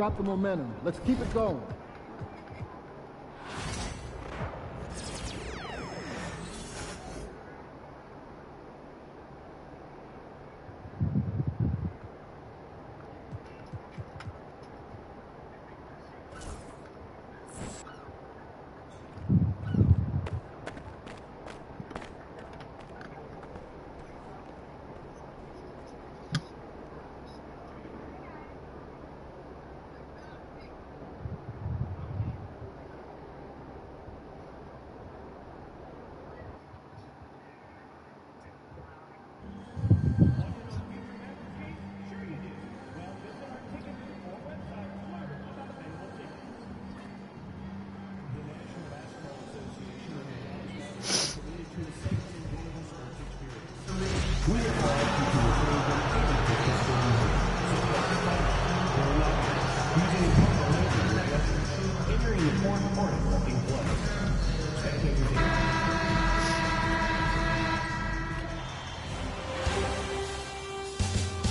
got the momentum. Let's keep it going.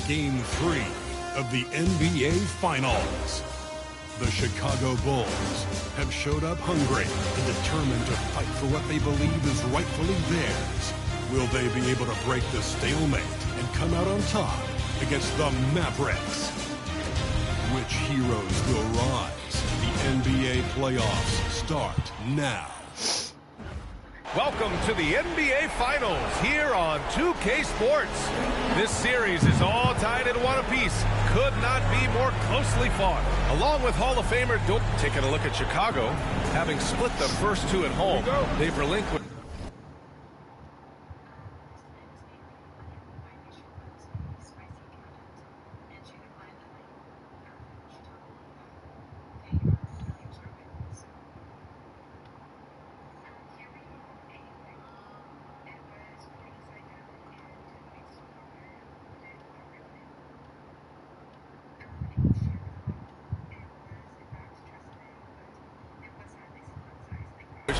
Game 3 of the NBA Finals. The Chicago Bulls have showed up hungry and determined to fight for what they believe is rightfully theirs. Will they be able to break the stalemate and come out on top against the Mavericks? Which heroes will rise? The NBA playoffs start now. Welcome to the NBA Finals here on 2K Sports. This series is all tied in one apiece. Could not be more closely fought. Along with Hall of Famer taking a look at Chicago, having split the first two at home, they've relinquished.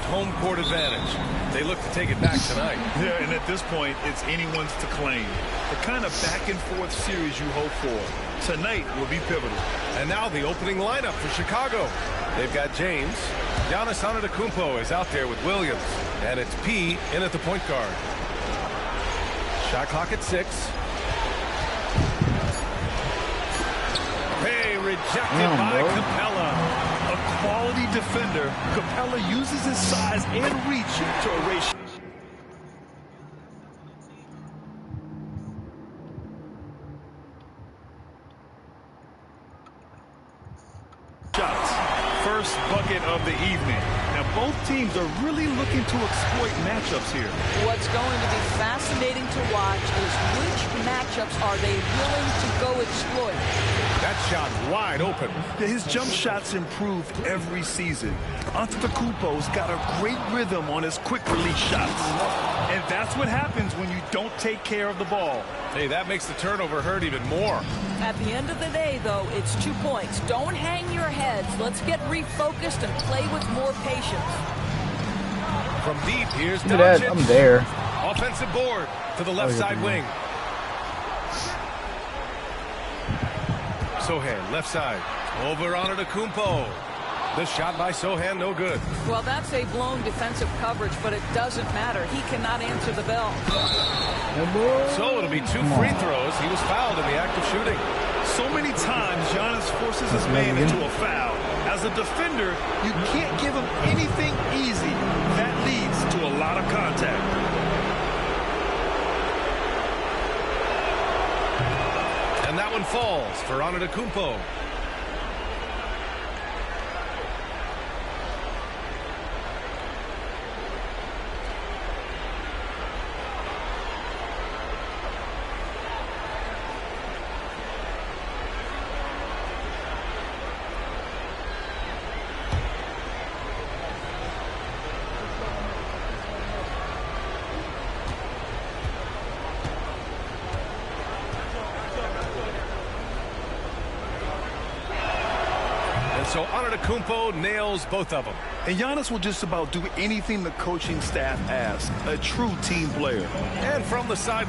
Home court advantage. They look to take it back tonight. Yeah, and at this point, it's anyone's to claim. The kind of back-and-forth series you hope for. Tonight will be pivotal. And now the opening lineup for Chicago. They've got James. Giannis Antetokounmpo is out there with Williams. And it's P in at the point guard. Shot clock at 6. Hey, rejected by Capella. A quality defender, Capella uses his size and reach to erase shots. First bucket of the evening. Now both teams are really looking to exploit matchups here. What's going to be fascinating to watch is which matchups are they willing to go exploit. That shot wide open. His jump shots improved every season. Antetokounmpo's got a great rhythm on his quick release shots. And that's what happens when you don't take care of the ball. Hey, that makes the turnover hurt even more. At the end of the day, though, it's 2 points. Don't hang your heads. Let's get refocused and play with more patience. From deep, here's Look at that, I'm there. Offensive board to the left side wing. Sohan, left side. Over on Antetokounmpo. The shot by Sohan, no good. Well, that's a blown defensive coverage, but it doesn't matter. He cannot answer the bell. So it'll be 2 free throws. He was fouled in the act of shooting. So many times, Giannis forces his man into a foul. As a defender, you can't give him anything easy. That leads to a lot of contact. And that one falls for Antetokounmpo. So Antetokounmpo nails both of them. And Giannis will just about do anything the coaching staff asks. A true team player. And from the side.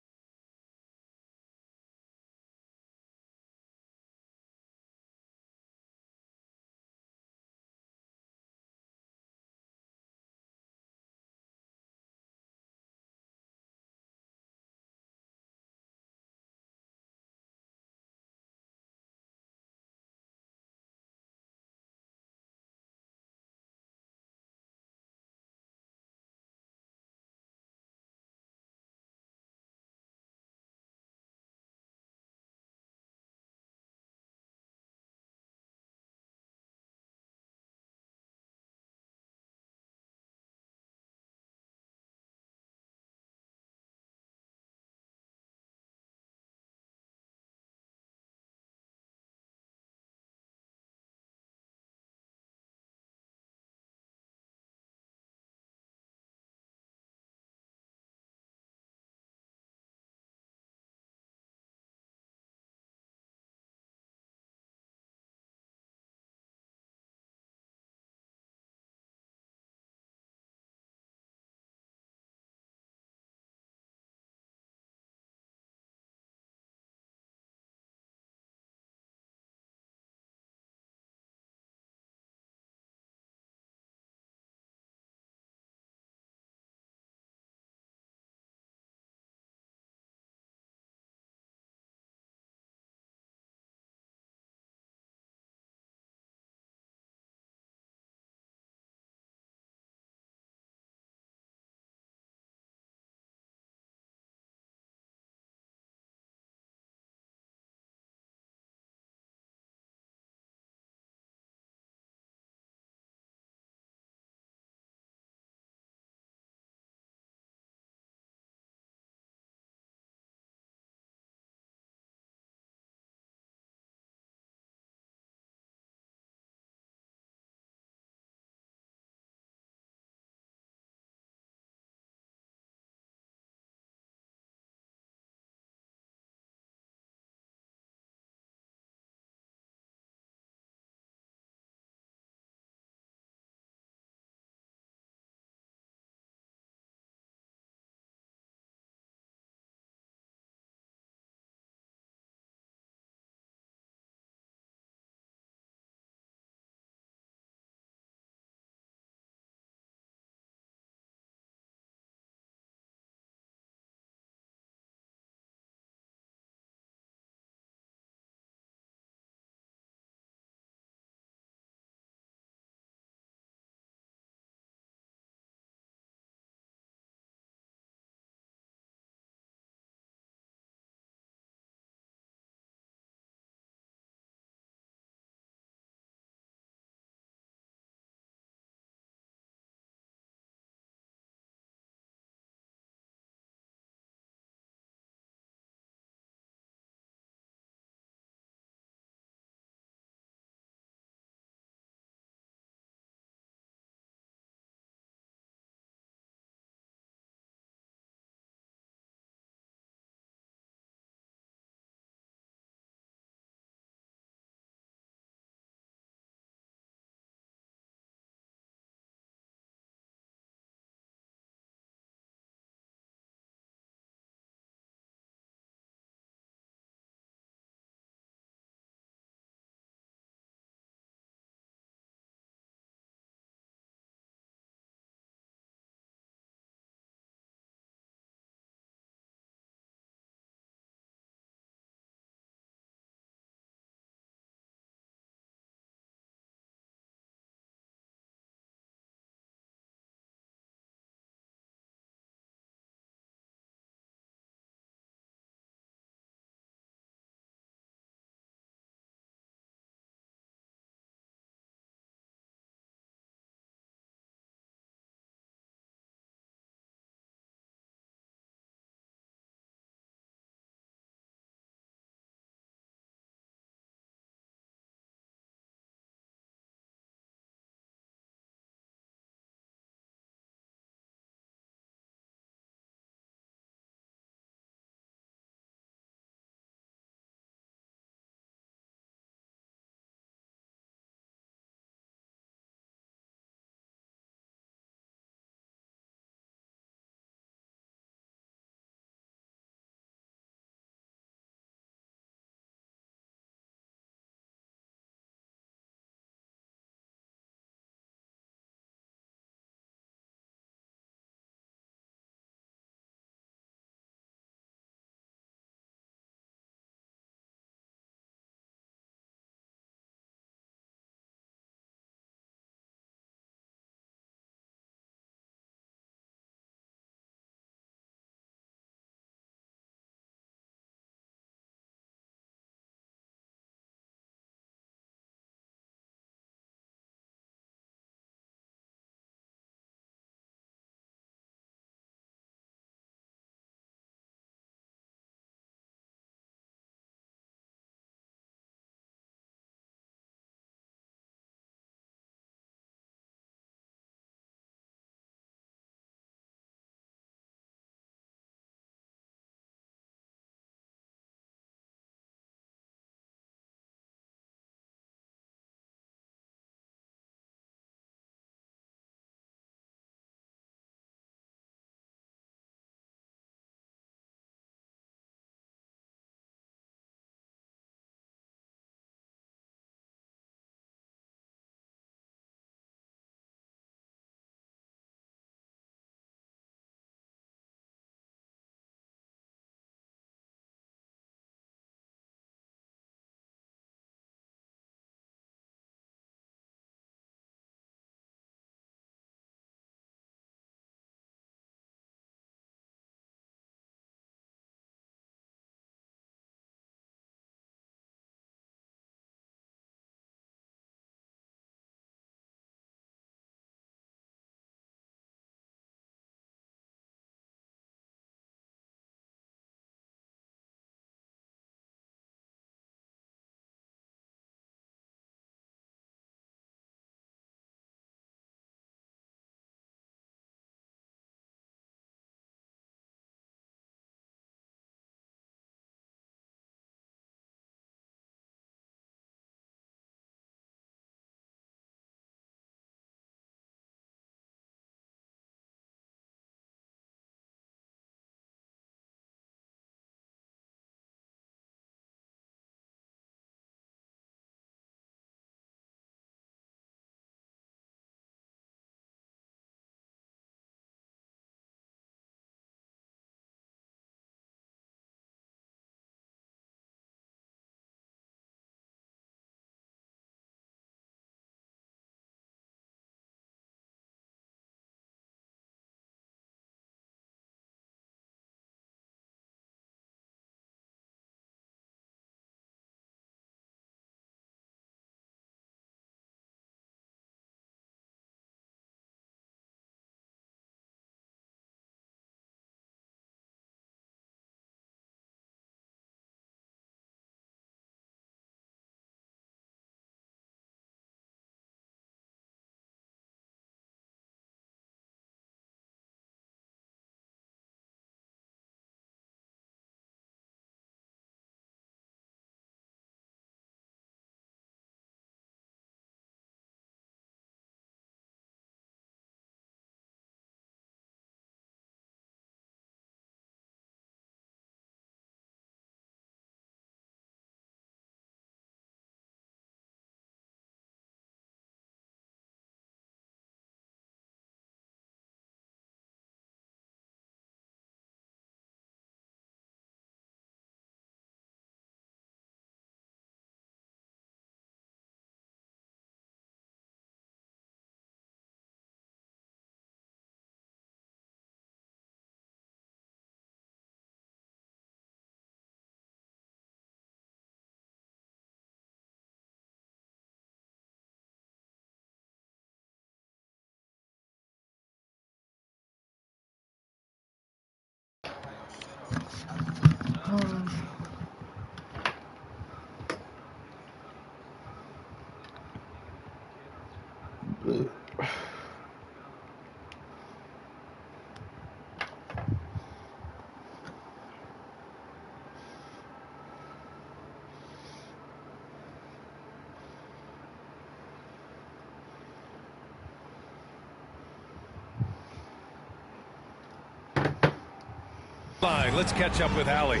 Let's catch up with Allie.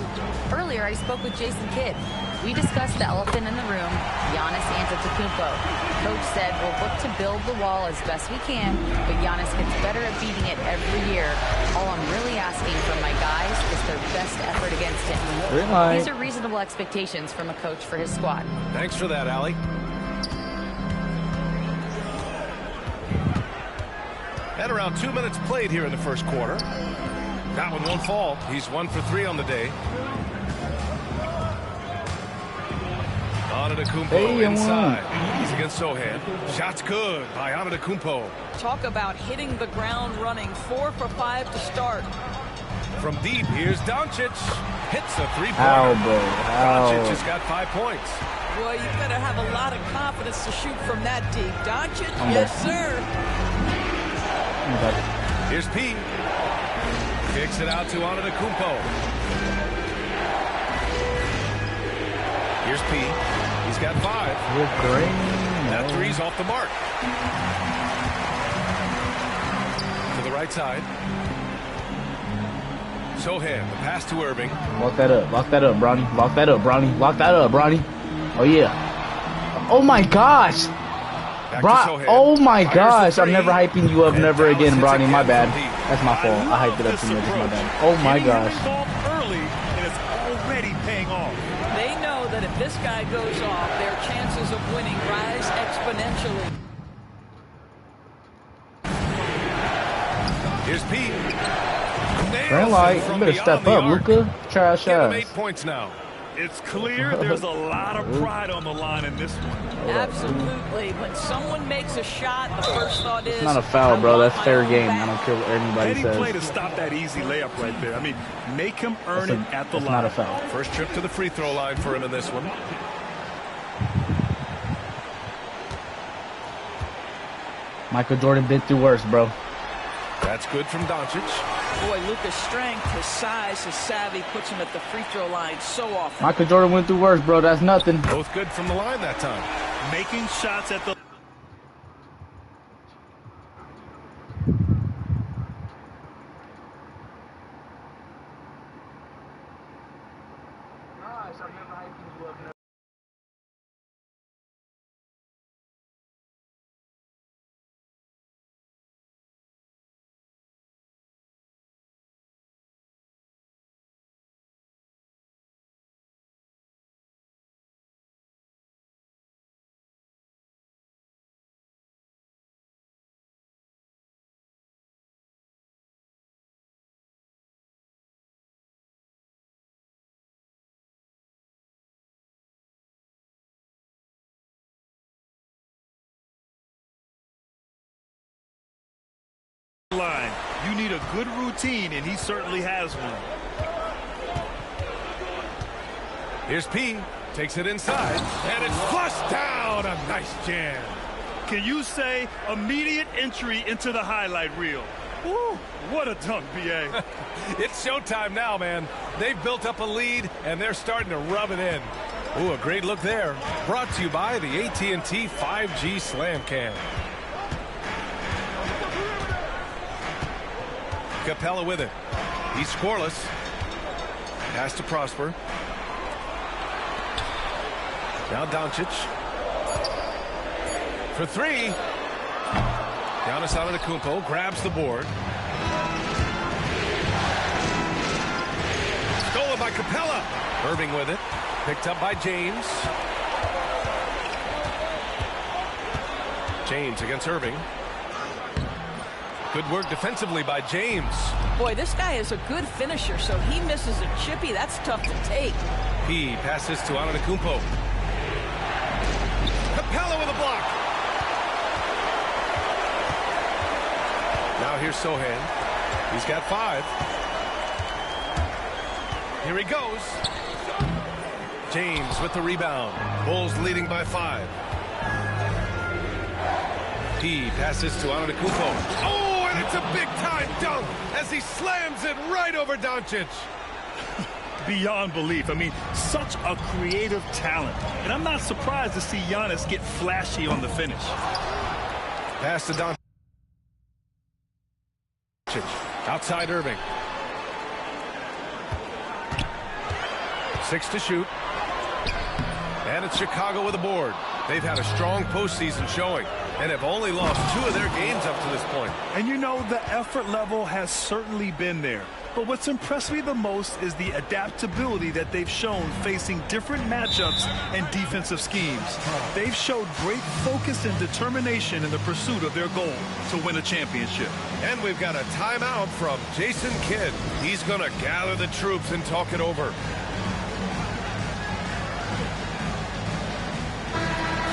Earlier, I spoke with Jason Kidd. We discussed the elephant in the room, Giannis Antetokounmpo. Coach said we'll look to build the wall as best we can, but Giannis gets better at beating it every year. All I'm really asking from my guys is their best effort against him. These are reasonable expectations from a coach for his squad. Thanks for that, Allie. And around 2 minutes played here in the first quarter. That one won't fall. He's 1 for 3 on the day. Antetokounmpo inside. He's against Sohan. Shot's good by Antetokounmpo. Talk about hitting the ground running. 4 for 5 to start. From deep, here's Doncic. Hits a three-pointer. Doncic has got 5 points. Boy, you better have a lot of confidence to shoot from that deep. Doncic, yes, sir. Here's P. Kicks it out to Antetokounmpo. Here's P. He's got 5. That three's off the mark. To the right side. Sohan, the pass to Irving. Lock that up. Lock that up, Bronny. Lock that up, Bronny. Lock that up, Bronny. Oh, yeah. Oh, my gosh. Oh my gosh, I'm never hyping you up never again, Bronny. My bad. That's my fault. I hyped it up too much. My bad. Oh my gosh. Early and it's already paying off. They know that if this guy goes off, their chances of winning rise exponentially. Here's P. Green light, you better step up, Luka. Trash ass. 8 points now. It's clear there's a lot of pride on the line in this one. Absolutely. When someone makes a shot, the first thought is... It's not a foul, bro. That's fair game. I don't care what anybody says. Petty play to stop that easy layup right there. I mean, make him earn it at the line. Not a foul. First trip to the free throw line for him in this one. Michael Jordan been through worse, bro. That's good from Doncic. Boy, Luka's strength, his size, his savvy puts him at the free throw line so often. Michael Jordan went through worse, bro. That's nothing. Both good from the line that time. Making shots at the... line. You need a good routine, and he certainly has one. Here's P. Takes it inside, and it's flushed down. A nice jam. Can you say immediate entry into the highlight reel? Woo, what a dunk, B.A. It's showtime now, man. They've built up a lead, and they're starting to rub it in. Ooh, a great look there. Brought to you by the AT&T 5G Slam Cam. Capella with it. He's scoreless. Pass to Prosper. Now Doncic. For 3. Giannis Antetokounmpo grabs the board. Stolen by Capella. Irving with it. Picked up by James. James against Irving. Good work defensively by James. Boy, this guy is a good finisher, so he misses a chippy. That's tough to take. He passes to Antetokounmpo. Capella with a block. Now here's Sohan. He's got 5. Here he goes. James with the rebound. Bulls leading by 5. P P passes to Antetokounmpo. Oh, and it's a big-time dunk as he slams it right over Doncic. Beyond belief. I mean, such a creative talent. And I'm not surprised to see Giannis get flashy on the finish. Pass to Doncic. Outside Irving. 6 to shoot. And it's Chicago with a board. They've had a strong postseason showing and have only lost 2 of their games up to this point. And you know, the effort level has certainly been there. But what's impressed me the most is the adaptability that they've shown facing different matchups and defensive schemes. They've showed great focus and determination in the pursuit of their goal to win a championship. And we've got a timeout from Jason Kidd. He's going to gather the troops and talk it over.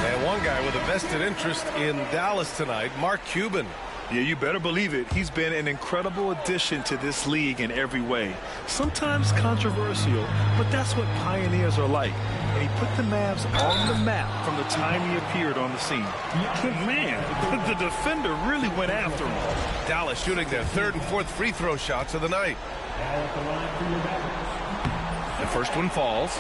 And one guy with a vested interest in Dallas tonight, Mark Cuban. Yeah, you better believe it. He's been an incredible addition to this league in every way. Sometimes controversial, but that's what pioneers are like. And he put the Mavs on the map from the time he appeared on the scene. Man, the defender really went after him. Dallas shooting their 3rd and 4th free throw shots of the night. The first one falls.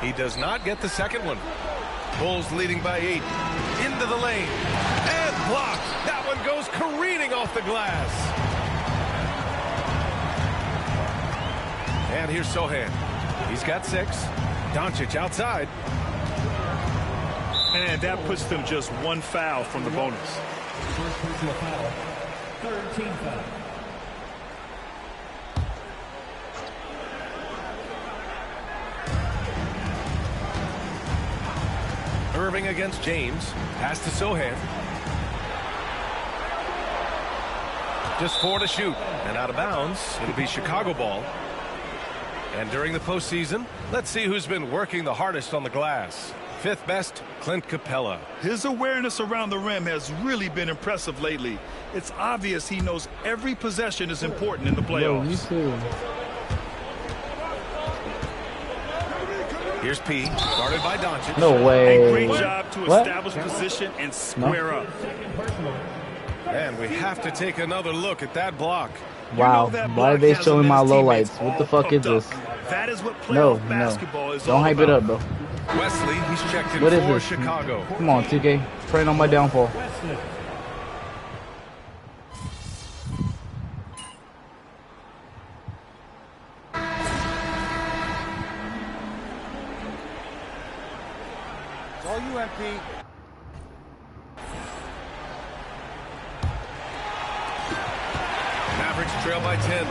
He does not get the second one. Bulls leading by 8. Into the lane. And blocked. That one goes careening off the glass. And here's Sohan. He's got 6. Doncic outside. And that puts them just 1 foul from the bonus. First personal foul. 3rd team foul. Irving against James. Pass to Sohan. Just 4 to shoot. And out of bounds. It'll be Chicago ball. And during the postseason, let's see who's been working the hardest on the glass. 5th best, Clint Capella. His awareness around the rim has really been impressive lately. It's obvious he knows every possession is important in the playoffs. Here's P, guarded by Doncic. No way. A great job to establish position and square up. And we have to take another look at that block. Wow, why are they showing my lowlights? What the fuck is this? That is what playoff basketball is all don't hype it up, bro. Wesley, he's checked in What is for this? Chicago. Come on, 2K. Praying on my downfall. It's all you, MP. Mavericks trail by 10.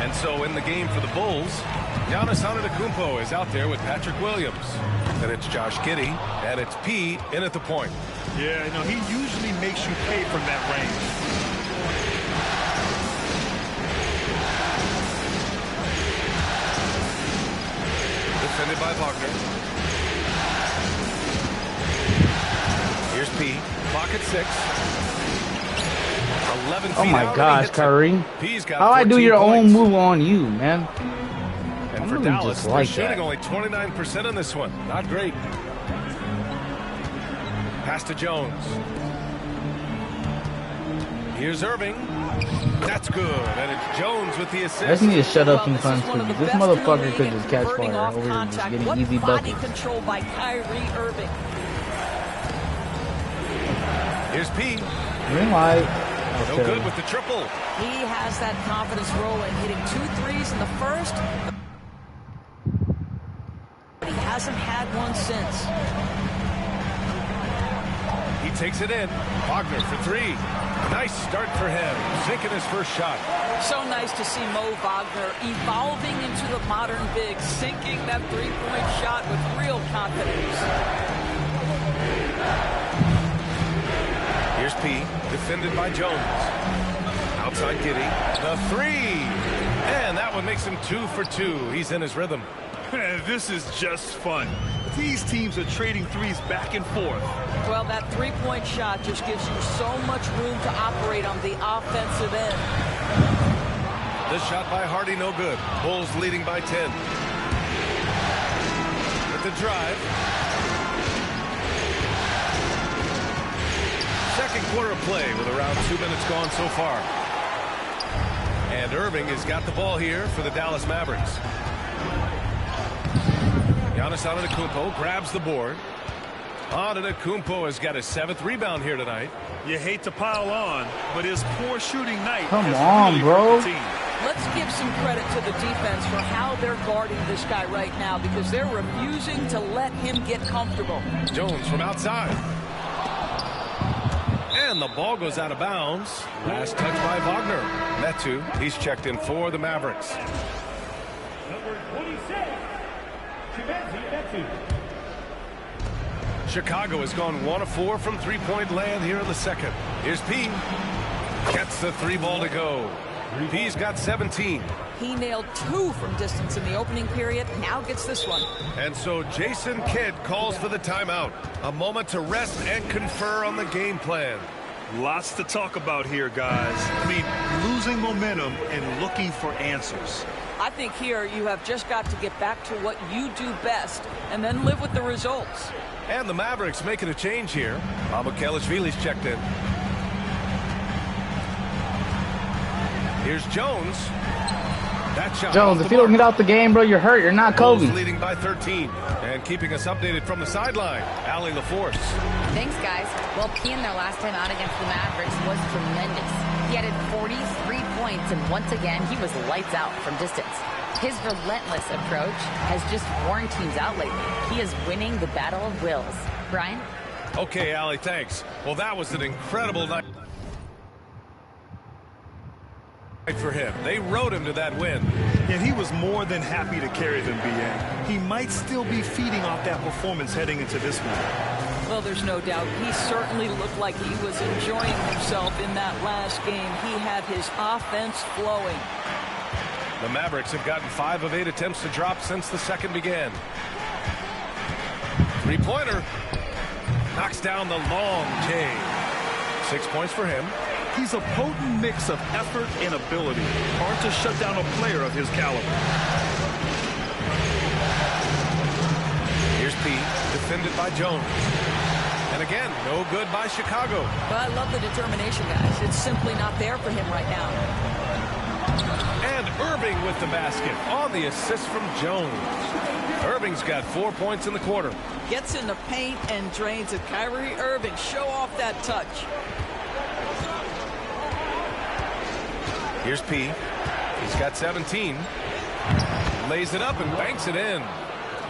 And so in the game for the Bulls, Giannis Antetokounmpo is out there with Patrick Williams. And it's Josh Giddey, and it's P in at the point. Yeah, no, he usually makes you pay from that range. Defended by Wagner. Here's P. Clock at 6. 11 feet Oh my out, gosh, Kyrie. P's got How I do your points. own move on you, man? And for really Dallas, just they're like shooting that. only 29% on this one. Not great. Pass to Jones. Here's Irving. That's good. And it's Jones with the I assist. just need to shut up Well, sometimes this is one of because the this best in the motherfucker league could at just catch converting fire off over here, just contact. getting What easy body buckets. control by Kyrie Irving. Here's P. Green light. No good with the triple. He has that confidence rolling, hitting 2 threes in the first. But he hasn't had one since. He takes it in. Wagner for 3. Nice start for him. Sinking his first shot. So nice to see Mo Wagner evolving into the modern big, sinking that three-point shot with real confidence. Here's P. Defended by Jones. Outside Giddey. The 3. And that one makes him 2 for 2. He's in his rhythm. This is just fun. These teams are trading threes back and forth. Well, that three-point shot just gives you so much room to operate on the offensive end. This shot by Hardy, no good. Bulls leading by 10. the drive. Second quarter of play with around 2 minutes gone so far. And Irving has got the ball here for the Dallas Mavericks. Giannis Antetokounmpo grabs the board. Antetokounmpo has got his 7th rebound here tonight. You hate to pile on, but his poor shooting night. Come on, bro. Let's give some credit to the defense for how they're guarding this guy right now, because they're refusing to let him get comfortable. Jones from outside. And the ball goes out of bounds. Last touch by Wagner. Metu, he's checked in for the Mavericks. Number 26, Chimezie Metu. Chicago has gone 1 of 4 from three-point land here in the second. Here's P. Gets the 3 ball to go. P's got 17. He nailed 2 from distance in the opening period. Now gets this one. And so Jason Kidd calls for the timeout. A moment to rest and confer on the game plan. Lots to talk about here, guys. I mean, losing momentum and looking for answers. I think here you have just got to get back to what you do best and then live with the results. And the Mavericks making a change here. Abukelashvili's checked in. Here's Jones. That shot. Jones, if you don't get out the game, bro, you're hurt. You're not Kobe. Bulls leading by 13. And keeping us updated from the sideline, Allie LaForce. Thanks, guys. Well, P in their last time out against the Mavericks was tremendous. He added 43 points, and once again, he was lights out from distance. His relentless approach has just worn teams out lately. He is winning the battle of wills. Brian? Okay, Allie, thanks. Well, that was an incredible night for him. They rode him to that win. And he was more than happy to carry them, BA. He might still be feeding off that performance heading into this one. Well, there's no doubt. He certainly looked like he was enjoying himself in that last game. He had his offense flowing. The Mavericks have gotten 5 of 8 attempts to drop since the second began. Three-pointer. Knocks down the long J. 6 points for him. He's a potent mix of effort and ability. Hard to shut down a player of his caliber. Here's P, defended by Jones. And again, no good by Chicago. But I love the determination, guys. It's simply not there for him right now. And Irving with the basket on the assist from Jones. Irving's got 4 points in the quarter. Gets in the paint and drains it. Kyrie Irving, show off that touch. Here's P. He's got 17. Lays it up and banks it in.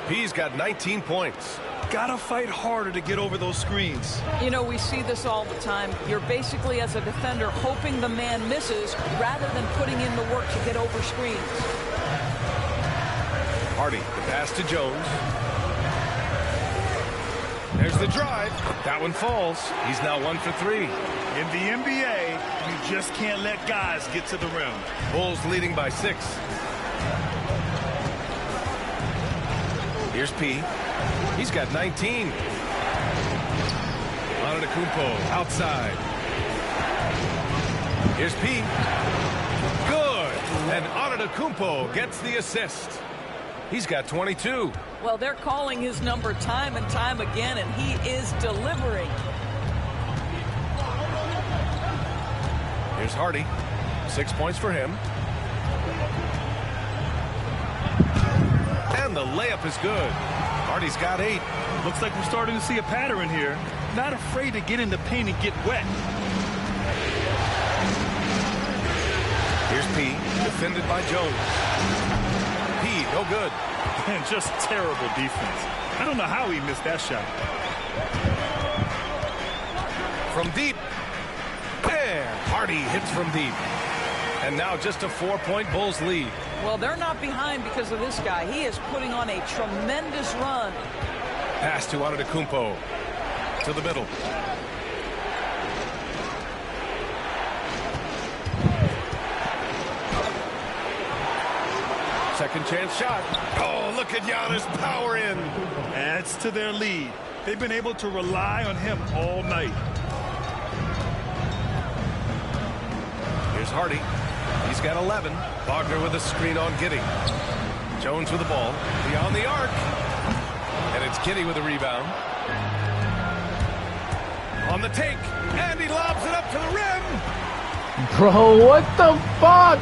P's got 19 points. Gotta fight harder to get over those screens. You know, we see this all the time. You're basically, as a defender, hoping the man misses rather than putting in the work to get over screens. Hardy, the pass to Jones. There's the drive. That one falls. He's now 1 for 3. In the NBA, you just can't let guys get to the rim. Bulls leading by 6. Here's P. He's got 19. Antetokounmpo outside. Here's P. Good. And Antetokounmpo gets the assist. He's got 22. Well, they're calling his number time and time again, and he is delivering. Here's Hardy. 6 points for him. And the layup is good. Hardy's got 8. Looks like we're starting to see a pattern here. Not afraid to get in the paint and get wet. Here's P, defended by Jones. P, no good. And just terrible defense. I don't know how he missed that shot. From deep. And Hardy hits from deep. And now just a 4-point Bulls lead. Well, they're not behind because of this guy. He is putting on a tremendous run. Pass to Antetokounmpo. To the middle. Second chance shot. Oh, look at Giannis power in. Adds to their lead. They've been able to rely on him all night. Here's Hardy. He's got 11. Wagner with a screen on Giddey. Jones with the ball. Beyond the arc. And it's Kitty with a rebound. On the take, and he lobs it up to the rim. Bro, what the fuck?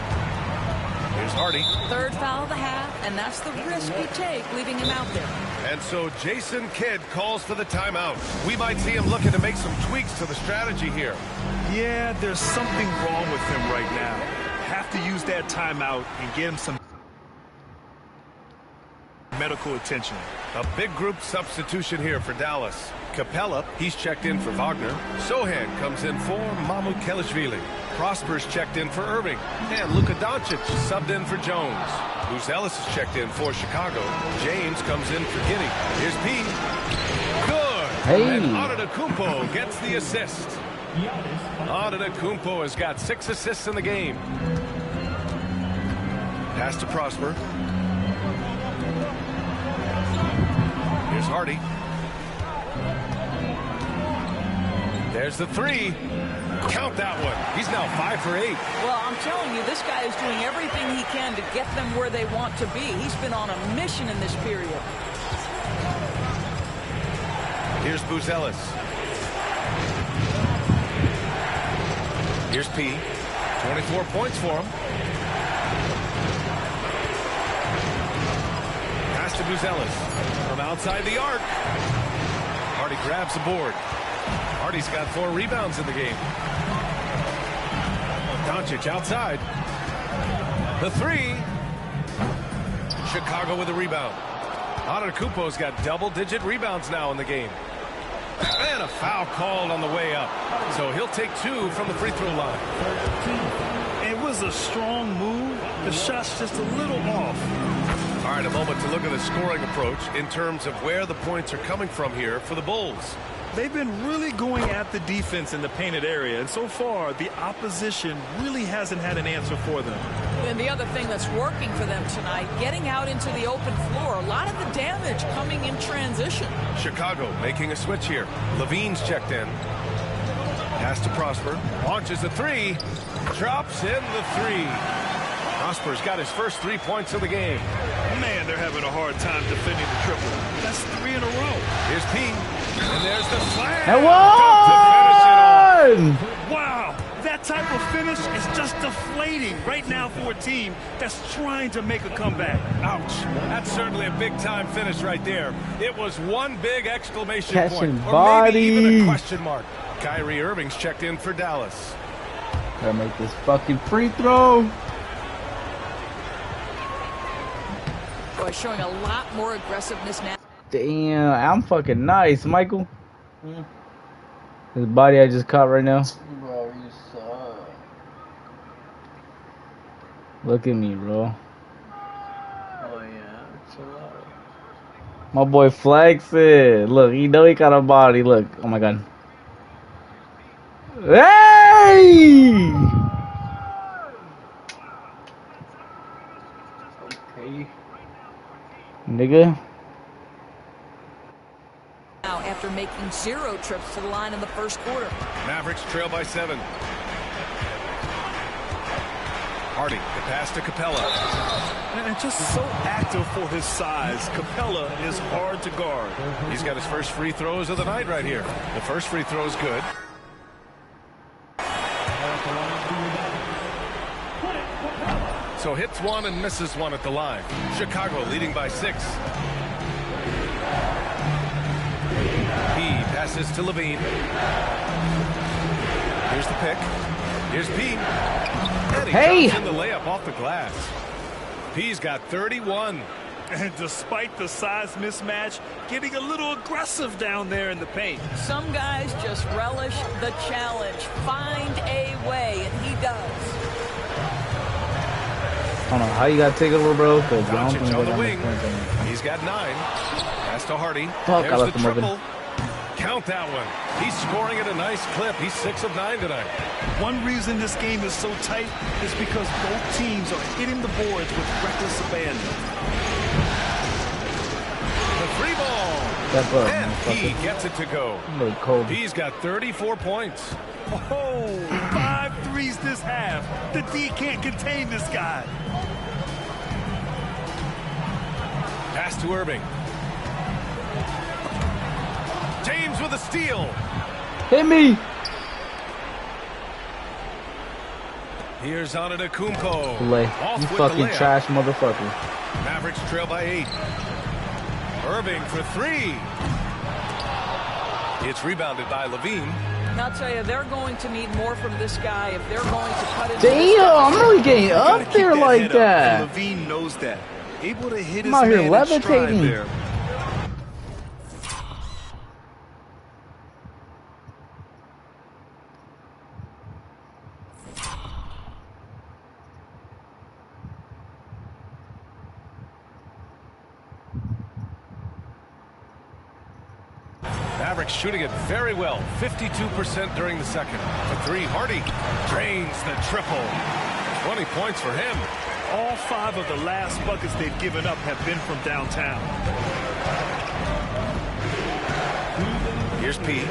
Here's Hardy. Third foul of the half, and that's the risk you take, leaving him out there. And so Jason Kidd calls for the timeout. We might see him looking to make some tweaks to the strategy here. Yeah, there's something wrong with him right now. Have to use that timeout and get him some medical attention. A big group substitution here for Dallas. Capella, he's checked in for Wagner. Sohan comes in for Mamukelishvili. Prosper's checked in for Irving. And Luka Doncic subbed in for Jones. Buzelis is checked in for Chicago. James comes in for Giddy. Here's Pete. Good. Hey. And Antetokounmpo gets the assist. Antetokounmpo has got 6 assists in the game. Pass to Prosper. Here's Hardy. There's the 3. Count that one. He's now 5 for 8. Well, I'm telling you, this guy is doing everything he can to get them where they want to be. He's been on a mission in this period. Here's Buzelis. Here's P. 24 points for him. Pass to Buzelis. From outside the arc. Hardy grabs the board. Hardy's got 4 rebounds in the game. Doncic outside. The 3. Chicago with a rebound. Antetokounmpo's got double-digit rebounds now in the game. And a foul called on the way up. So he'll take 2 from the free throw line. It was a strong move. The shot's just a little off. All right, a moment to look at the scoring approach in terms of where the points are coming from here for the Bulls. They've been really going at the defense in the painted area, and so far the opposition really hasn't had an answer for them. And the other thing that's working for them tonight, getting out into the open floor. A lot of the damage coming in transition. Chicago making a switch here. Levine's checked in. Pass to Prosper. Launches the 3. Drops in the 3. Prosper's got his first 3 points of the game. Man, they're having a hard time defending the triple. That's 3 in a row. Here's Pete. And there's the slam. And one! Wow, that type of finish is just deflating right now for a team that's trying to make a comeback. Ouch. That's certainly a big-time finish right there. It was one big exclamation Catching point. Or body. maybe even a question mark. Kyrie Irving's checked in for Dallas. Gotta make this fucking free throw. Boy, showing a lot more aggressiveness now. Damn, I'm fucking nice, Michael. This body I just caught right now. Bro, you suck. Look at me, bro. Oh yeah, chill out. My boy flexing. Look, you know he got a body. Look, oh my god. Hey! Okay. Nigga. Now, after making 0 trips to the line in the first quarter. Mavericks trail by 7. Hardy, the pass to Capella. And just so active for his size, Capella is hard to guard. He's got his first free throws of the night right here. The first free throw is good. So hits 1 and misses 1 at the line. Chicago leading by 6. He passes to Levine. Here's the pick. Here's P. And he jumps in the layup off the glass. P's got 31. And despite the size mismatch, getting a little aggressive down there in the paint. Some guys just relish the challenge. Find a way, and he does. I don't know how you gotta take it over, bro. Cause Doncic on the wing. He's got 9. Pass to Hardy. Fuck, There's I left the him open. triple. Count that one. He's scoring at a nice clip. He's 6 of 9 tonight. One reason this game is so tight is because both teams are hitting the boards with reckless abandon. The 3 ball. And he gets it to go. He's got 34 points. Oh, 5 threes this half. The D can't contain this guy. Pass to Irving. James with a steal. Hit me. Here's Antetokounmpo. Play. You fucking trash motherfucker. Mavericks trail by 8. Irving for 3. It's rebounded by Levine. And I'll tell you, they're going to need more from this guy if they're going to cut into Damn, I'm really getting up there like that. Levine knows that. Able to hit his I'm out here man in levitating. stride there. Mavericks shooting it very well. 52% during the second. For 3, Hardy drains the triple. 20 points for him. All 5 of the last buckets they've given up have been from downtown. Here's P.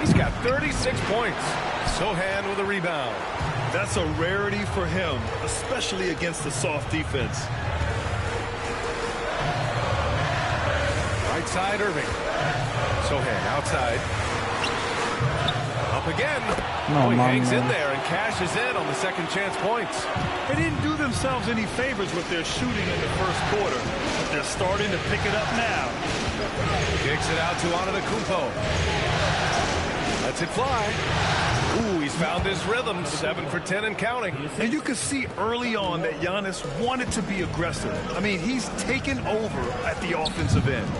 He's got 36 points. Sohan with a rebound. That's a rarity for him, especially against a soft defense. Right side, Irving. Sohan outside. Up again. He hangs in there and cashes in on the second chance points. They didn't do themselves any favors with their shooting in the first quarter, but they're starting to pick it up now. Kicks it out to Antetokounmpo. Lets it fly. Ooh, he's found his rhythm. 7 for 10 and counting. And you could see early on that Giannis wanted to be aggressive. I mean, he's taken over at the offensive end.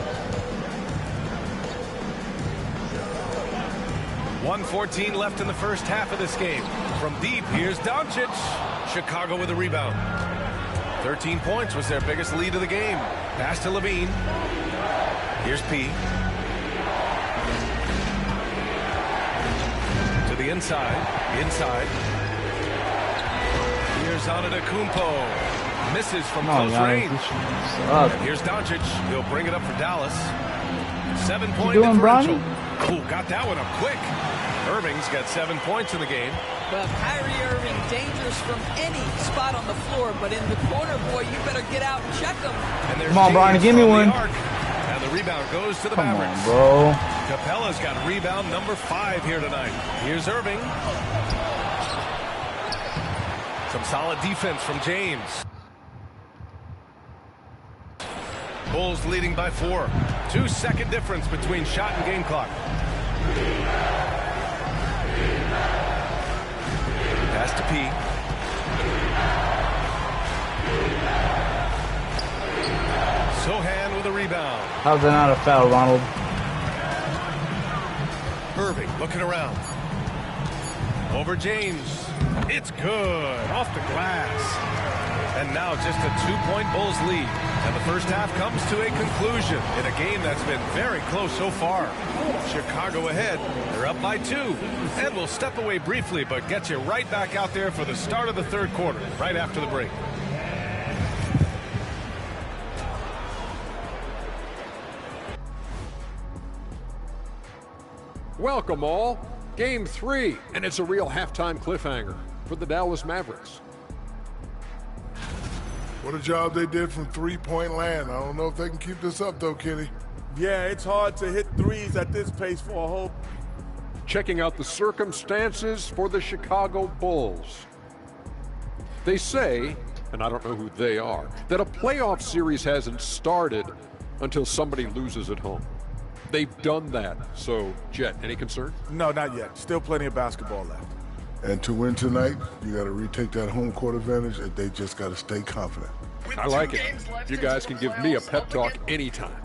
1:14 left in the first half of this game. From deep, here's Doncic. Chicago with a rebound. 13 points was their biggest lead of the game. Pass to Levine. Here's P. To the inside. Here's Antetokounmpo. Misses from close range. Here's Doncic. He'll bring it up for Dallas. 7-point differential. Ooh, got that one up quick. Irving's got 7 points in the game. Well, Kyrie Irving, dangerous from any spot on the floor, but in the corner, boy, you better get out and check him. And come on, Brian, give me one. And the rebound goes to the Mavericks. Come on, bro. Capella's got rebound number 5 here tonight. Here's Irving. Some solid defense from James. Bulls leading by 4. 2-second difference between shot and game clock. Pass to P. Sohan with a rebound. How's that not a foul, Ronald? Irving looking around. Over James. It's good. Off the glass. And now just a 2-point Bulls lead. And the first half comes to a conclusion in a game that's been very close so far. Chicago ahead. They're up by 2. And we'll step away briefly, but get you right back out there for the start of the third quarter, right after the break. Welcome all. Game 3, and it's a real halftime cliffhanger for the Dallas Mavericks. What a job they did from three-point land. I don't know if they can keep this up, though, Kenny. Yeah, it's hard to hit threes at this pace for a whole... Checking out the circumstances for the Chicago Bulls. They say, and I don't know who they are, that a playoff series hasn't started until somebody loses at home. They've done that. So, Jet, any concern? No, not yet. Still plenty of basketball left. And to win tonight, you got to retake that home court advantage, and they just got to stay confident. I like it. You guys can give me a pep talk anytime.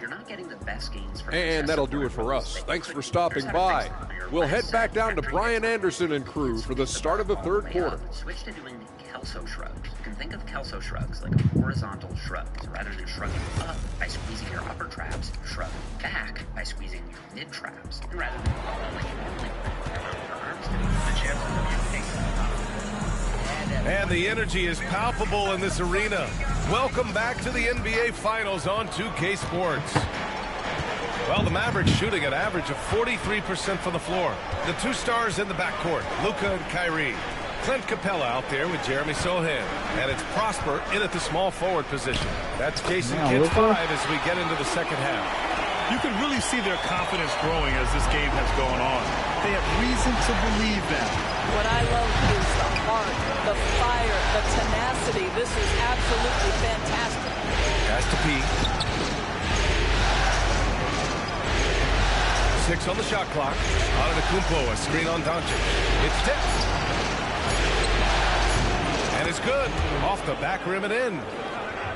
You're not getting the best gains from and that'll do it for us. Thanks for stopping by. We'll head back down to Brian Anderson and crew for the start of the third quarter. Switch to doing Kelso shrugs. You can think of Kelso shrugs like a horizontal shrug. Rather than shrugging up by squeezing your upper traps, shrug back by squeezing your mid traps. And rather than rolling like you normally would, your arms to the chances of you taking the top. And the energy is palpable in this arena. Welcome back to the NBA Finals on 2K Sports. Well, the Mavericks shooting an average of 43% from the floor. The two stars in the backcourt, Luka and Kyrie. Clint Capella out there with Jeremy Sohan. And it's Prosper in at the small forward position. That's Jason Kidd's 5 as we get into the second half. You can really see their confidence growing as this game has gone on. They have reason to believe that. What I love is the heart, the fire, the tenacity. This is absolutely fantastic. Pass to P. 6 on the shot clock. Antetokounmpo, a screen on Doncic. It's tipped. And it's good. Off the back rim and in.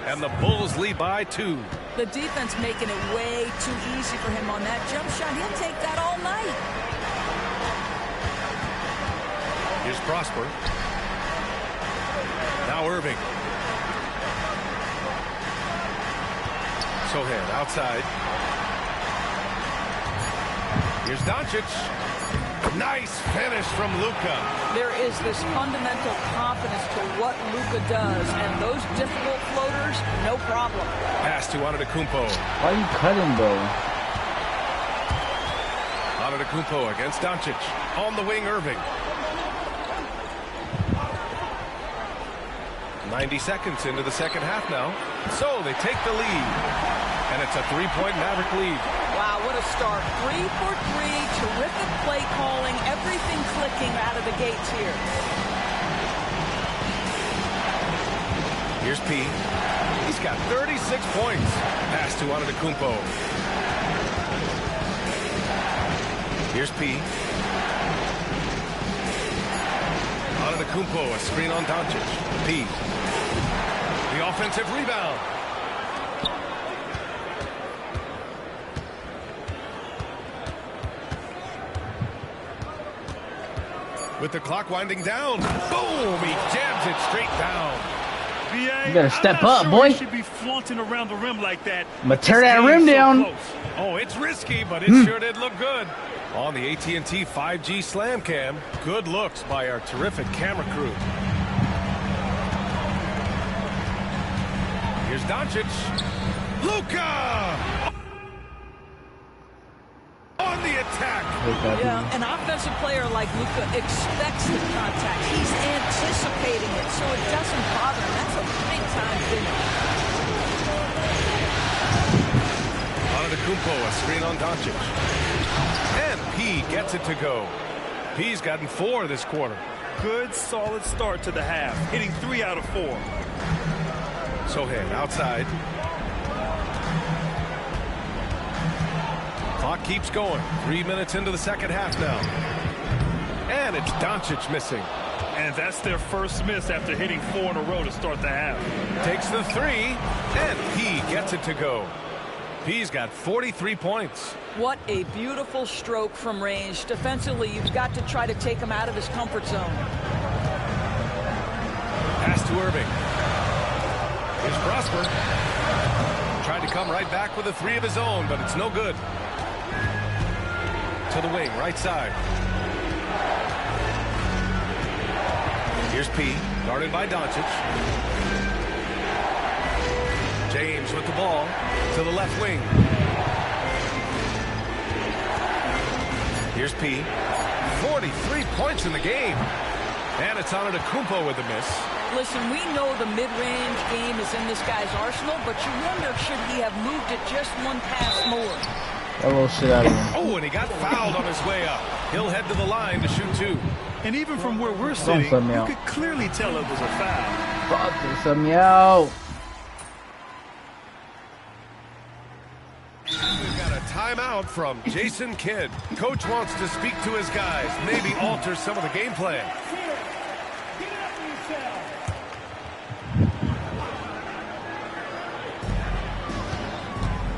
And the Bulls lead by 2. The defense making it way too easy for him on that jump shot. He'll take that all night. Here's Prosper. Now Irving. Sohan outside. Here's Doncic. Nice finish from Luka. There is this fundamental confidence to what Luka does, and those difficult floaters, no problem. Pass to Antetokounmpo. Why are you cutting, though? Antetokounmpo against Doncic. On the wing, Irving. 90 seconds into the second half now. So they take the lead. And it's a 3-point Maverick lead. Wow, what a start. 3 for 3. Terrific play calling. Everything clicking out of the gates here. Here's P. He's got 36 points. Pass to Antetokounmpo. Here's P. Antetokounmpo, a screen on Doncic. P. The offensive rebound. With the clock winding down. Boom! He jams it straight down. You better step up, boy. Should be flaunting around the rim like that. I'm gonna tear that rim down. Oh, it's risky, but it sure did look good. On the AT&T 5G Slam Cam, good looks by our terrific camera crew. Here's Doncic. Luka! On the attack. Yeah, an offensive player like Luka expects the contact. He's anticipating it, so it doesn't bother him. That's a big-time finish. Antetokounmpo, a screen on Doncic. And P gets it to go. P's gotten 4 this quarter. Good, solid start to the half, hitting 3 out of 4. Sohan outside. Clock keeps going. 3 minutes into the second half now. And it's Doncic missing. And that's their first miss after hitting 4 in a row to start the half. Takes the 3, and P gets it to go. P's got 43 points. What a beautiful stroke from range. Defensively, you've got to try to take him out of his comfort zone. Pass to Irving. Here's Prosper. Tried to come right back with a 3 of his own, but it's no good. To the wing, right side. Here's P, guarded by Doncic. James with the ball to the left wing. Here's P. 43 points in the game. And it's Antetokounmpo with a miss. Listen, we know the mid-range game is in this guy's arsenal, but you wonder, should he have moved it just one pass more? That little shit out of him. Oh, and he got fouled on his way up. He'll head to the line to shoot 2. And even from where we're sitting, you could clearly tell it was a foul. Fuck this, me out. We've got a timeout from Jason Kidd. Coach wants to speak to his guys, maybe alter some of the game plan.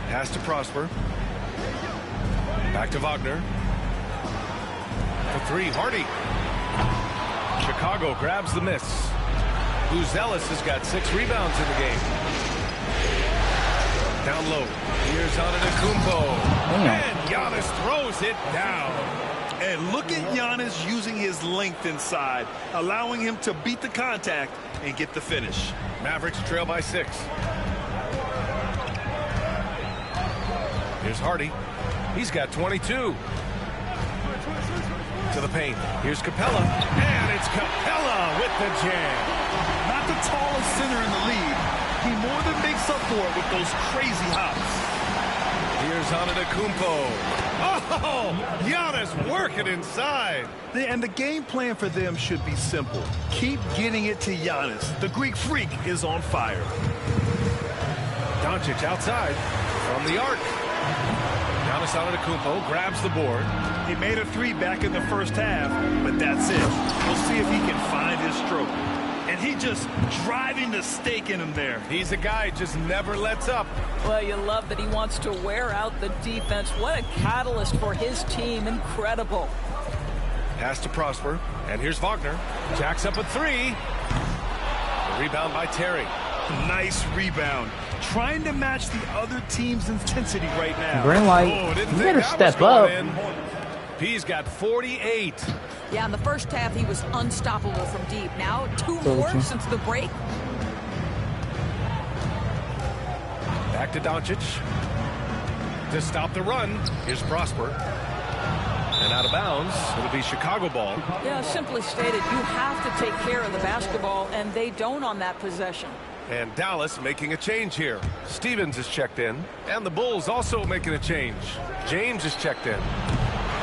Pass to Prosper. Back to Wagner. For 3, Hardy. Chicago grabs the miss. Buzelis has got 6 rebounds in the game. Down low. Here's Antetokounmpo. And Giannis throws it down. And look at Giannis using his length inside, allowing him to beat the contact and get the finish. Mavericks trail by 6. Here's Hardy. He's got 22. To to the paint. Here's Capella, and it's Capella with the jam. Not the tallest center in the league. He more than makes up for it with those crazy hops. Here's Antetokounmpo. Oh, Giannis working inside. And the game plan for them should be simple. Keep getting it to Giannis. The Greek freak is on fire. Doncic outside from the arc. Giannis Antetokounmpo grabs the board. He made a three back in the first half, but that's it. We'll see if he can find his stroke. And he just driving the stake in him there. He's a guy just never lets up. Well, you love that he wants to wear out the defense. What a catalyst for his team. Incredible. Pass to Prosper. And here's Wagner. Jacks up a three. The rebound by Terry. Nice rebound. Trying to match the other team's intensity right now. Green light. You better step up. P's got 48. Yeah, in the first half, he was unstoppable from deep. Now, two more since the break. Back to Doncic. To stop the run, here's Prosper. And out of bounds, it'll be Chicago ball. Yeah, simply stated, you have to take care of the basketball, and they don't on that possession. And Dallas making a change here. Stevens is checked in. And the Bulls also making a change. James is checked in.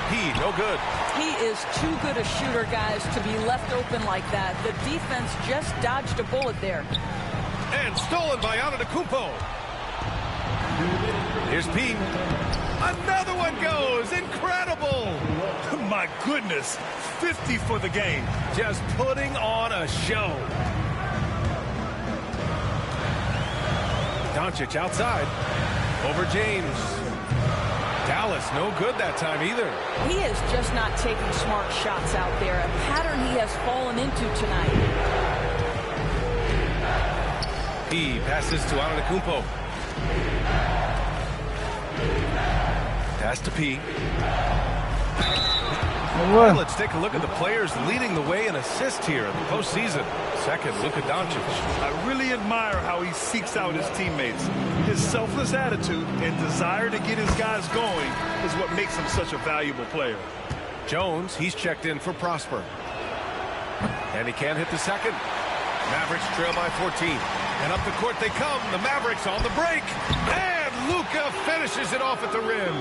He, no good. He is too good a shooter, guys, to be left open like that. The defense just dodged a bullet there. And stolen by Antetokounmpo. Here's Pete. Another one goes. Incredible. My goodness. 50 for the game. Just putting on a show. Doncic outside. Over James. Dallas, no good that time either. He is just not taking smart shots out there. A pattern he has fallen into tonight. He passes to Antetokounmpo. Pass to P. Well, let's take a look at the players leading the way in assists here in the postseason. Second, Luka Doncic. I really admire how he seeks out his teammates. His selfless attitude and desire to get his guys going is what makes him such a valuable player. Jones, he's checked in for Prosper. And he can't hit the second. Mavericks trail by 14. And up the court they come. The Mavericks on the break. And Luka finishes it off at the rim.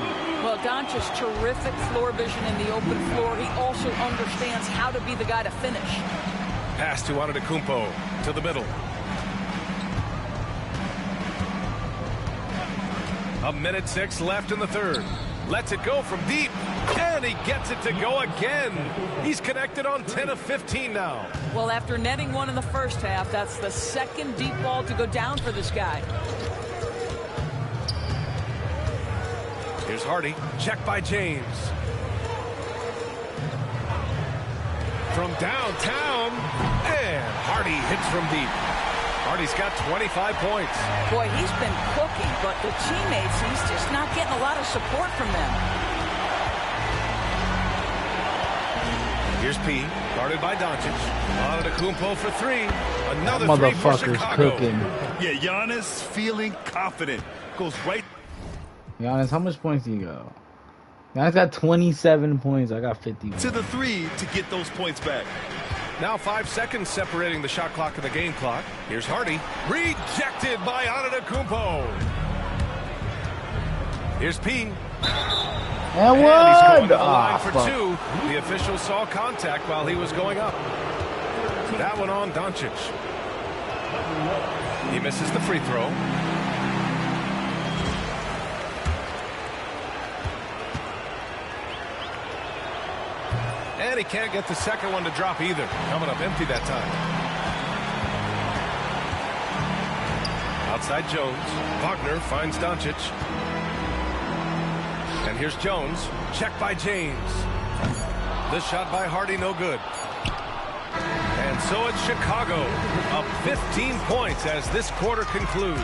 Well, Doncic's terrific floor vision in the open floor. He also understands how to be the guy to finish. Pass to Antetokounmpo to the middle. A minute 6 left in the third. Lets it go from deep. And he gets it to go again. He's connected on 10 of 15 now. Well, after netting one in the first half, that's the second deep ball to go down for this guy. Here's Hardy. Checked by James. From downtown. And Hardy hits from deep. Hardy's got 25 points. Boy, he's been cooking, but the teammates, he's just not getting a lot of support from them. Here's P, guarded by Doncic. Antetokounmpo for three. Another that three for motherfucker's Chicago. cooking. Yeah, Giannis feeling confident. Goes right. Giannis, how much points do you got? Giannis got 27 points. I got 50. To the three to get those points back. Now 5 seconds separating the shot clock and the game clock. Here's Hardy. Rejected by Antetokounmpo. Here's P. And he's going to the line Ah, for fuck. two. The official saw contact while he was going up. That one on Doncic. He misses the free throw. And he can't get the second one to drop either. Coming up empty that time. Outside Jones. Wagner finds Doncic. And here's Jones. Checked by James. The shot by Hardy, no good. And so it's Chicago. Up 15 points as this quarter concludes.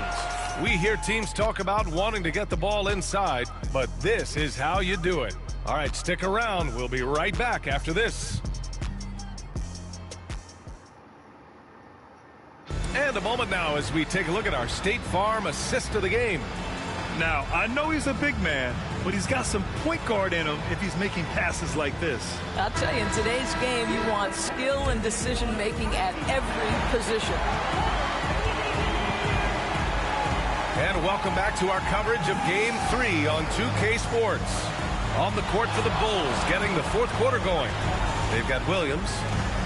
We hear teams talk about wanting to get the ball inside, but this is how you do it. All right, stick around. We'll be right back after this. And a moment now as we take a look at our State Farm assist of the game. Now, I know he's a big man, but he's got some point guard in him if he's making passes like this. I'll tell you, in today's game, you want skill and decision-making at every position. And welcome back to our coverage of Game 3 on 2K Sports. On the court for the Bulls, getting the fourth quarter going. They've got Williams,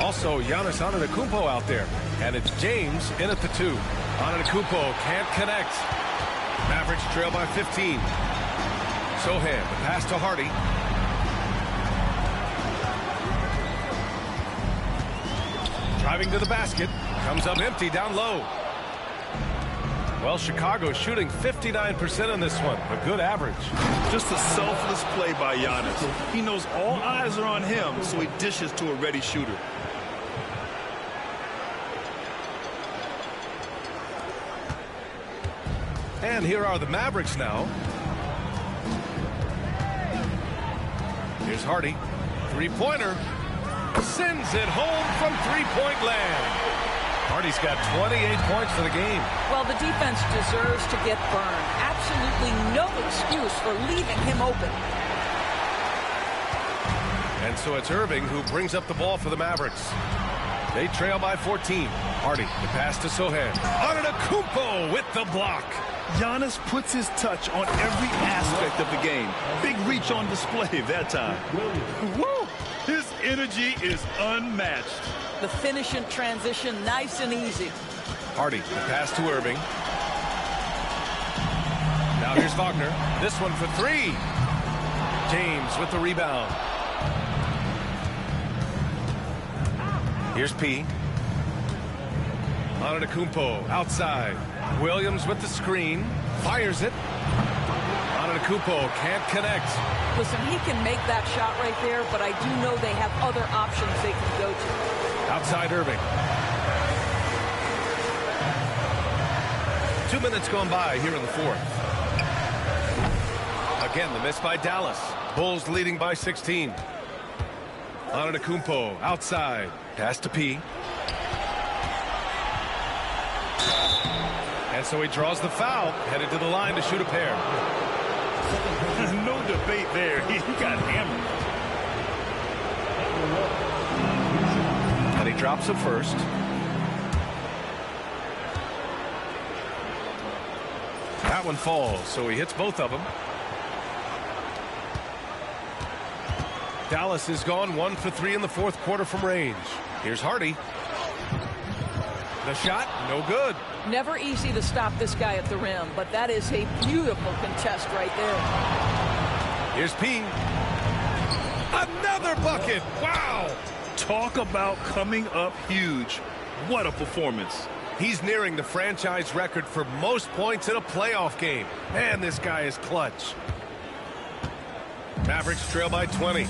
also Giannis Antetokounmpo out there. And it's James in at the 2. Antetokounmpo can't connect. Mavericks trail by 15. Sohan, the pass to Hardy. Driving to the basket. Comes up empty down low. Well, Chicago's shooting 59% in this one. A good average. Just a selfless play by Giannis. He knows all eyes are on him, so he dishes to a ready shooter. And here are the Mavericks now. Here's Hardy. Three-pointer. Sends it home from three-point land. Hardy's got 28 points for the game. Well, the defense deserves to get burned. Absolutely no excuse for leaving him open. And so it's Irving who brings up the ball for the Mavericks. They trail by 14. Hardy, the pass to Sohan. Antetokounmpo with the block. Giannis puts his touch on every aspect of the game. Big reach on display that time. Woo! His energy is unmatched. The finish in transition, nice and easy. Hardy, the pass to Irving. Now here's Wagner. This one for 3. James with the rebound. Here's P. Antetokounmpo outside. Williams with the screen. Fires it. Antetokounmpo can't connect. Listen, he can make that shot right there, but I do know they have other options they can go to. Outside Irving. 2 minutes gone by here in the fourth. Again, the miss by Dallas. Bulls leading by 16. Antetokounmpo outside. Pass to P. And so he draws the foul. Headed to the line to shoot a pair. No debate there. He got hammered. And he drops it first. That one falls, so he hits both of them. Dallas is gone 1 for 3 in the fourth quarter from range. Here's Hardy. The shot, no good. Never easy to stop this guy at the rim, but that is a beautiful contest right there. Here's P. Another bucket. Wow. Talk about coming up huge. What a performance. He's nearing the franchise record for most points in a playoff game. Man, this guy is clutch. Mavericks trail by 20.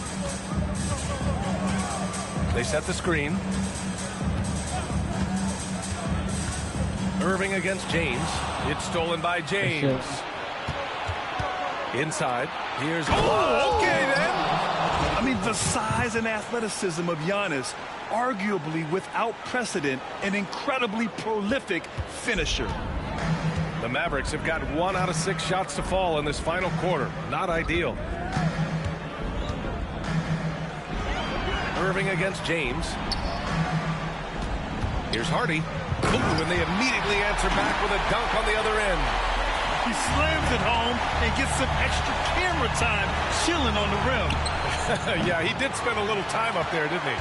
They set the screen. Irving against James. It's stolen by James. Inside. Here's... Oh, okay then. I mean, the size and athleticism of Giannis, arguably without precedent, an incredibly prolific finisher. The Mavericks have got 1 out of 6 shots to fall in this final quarter. Not ideal. Irving against James. Here's Hardy. Ooh, and they immediately answer back with a dunk on the other end. He slams it home and gets some extra camera time chilling on the rim. Yeah, he did spend a little time up there, didn't he?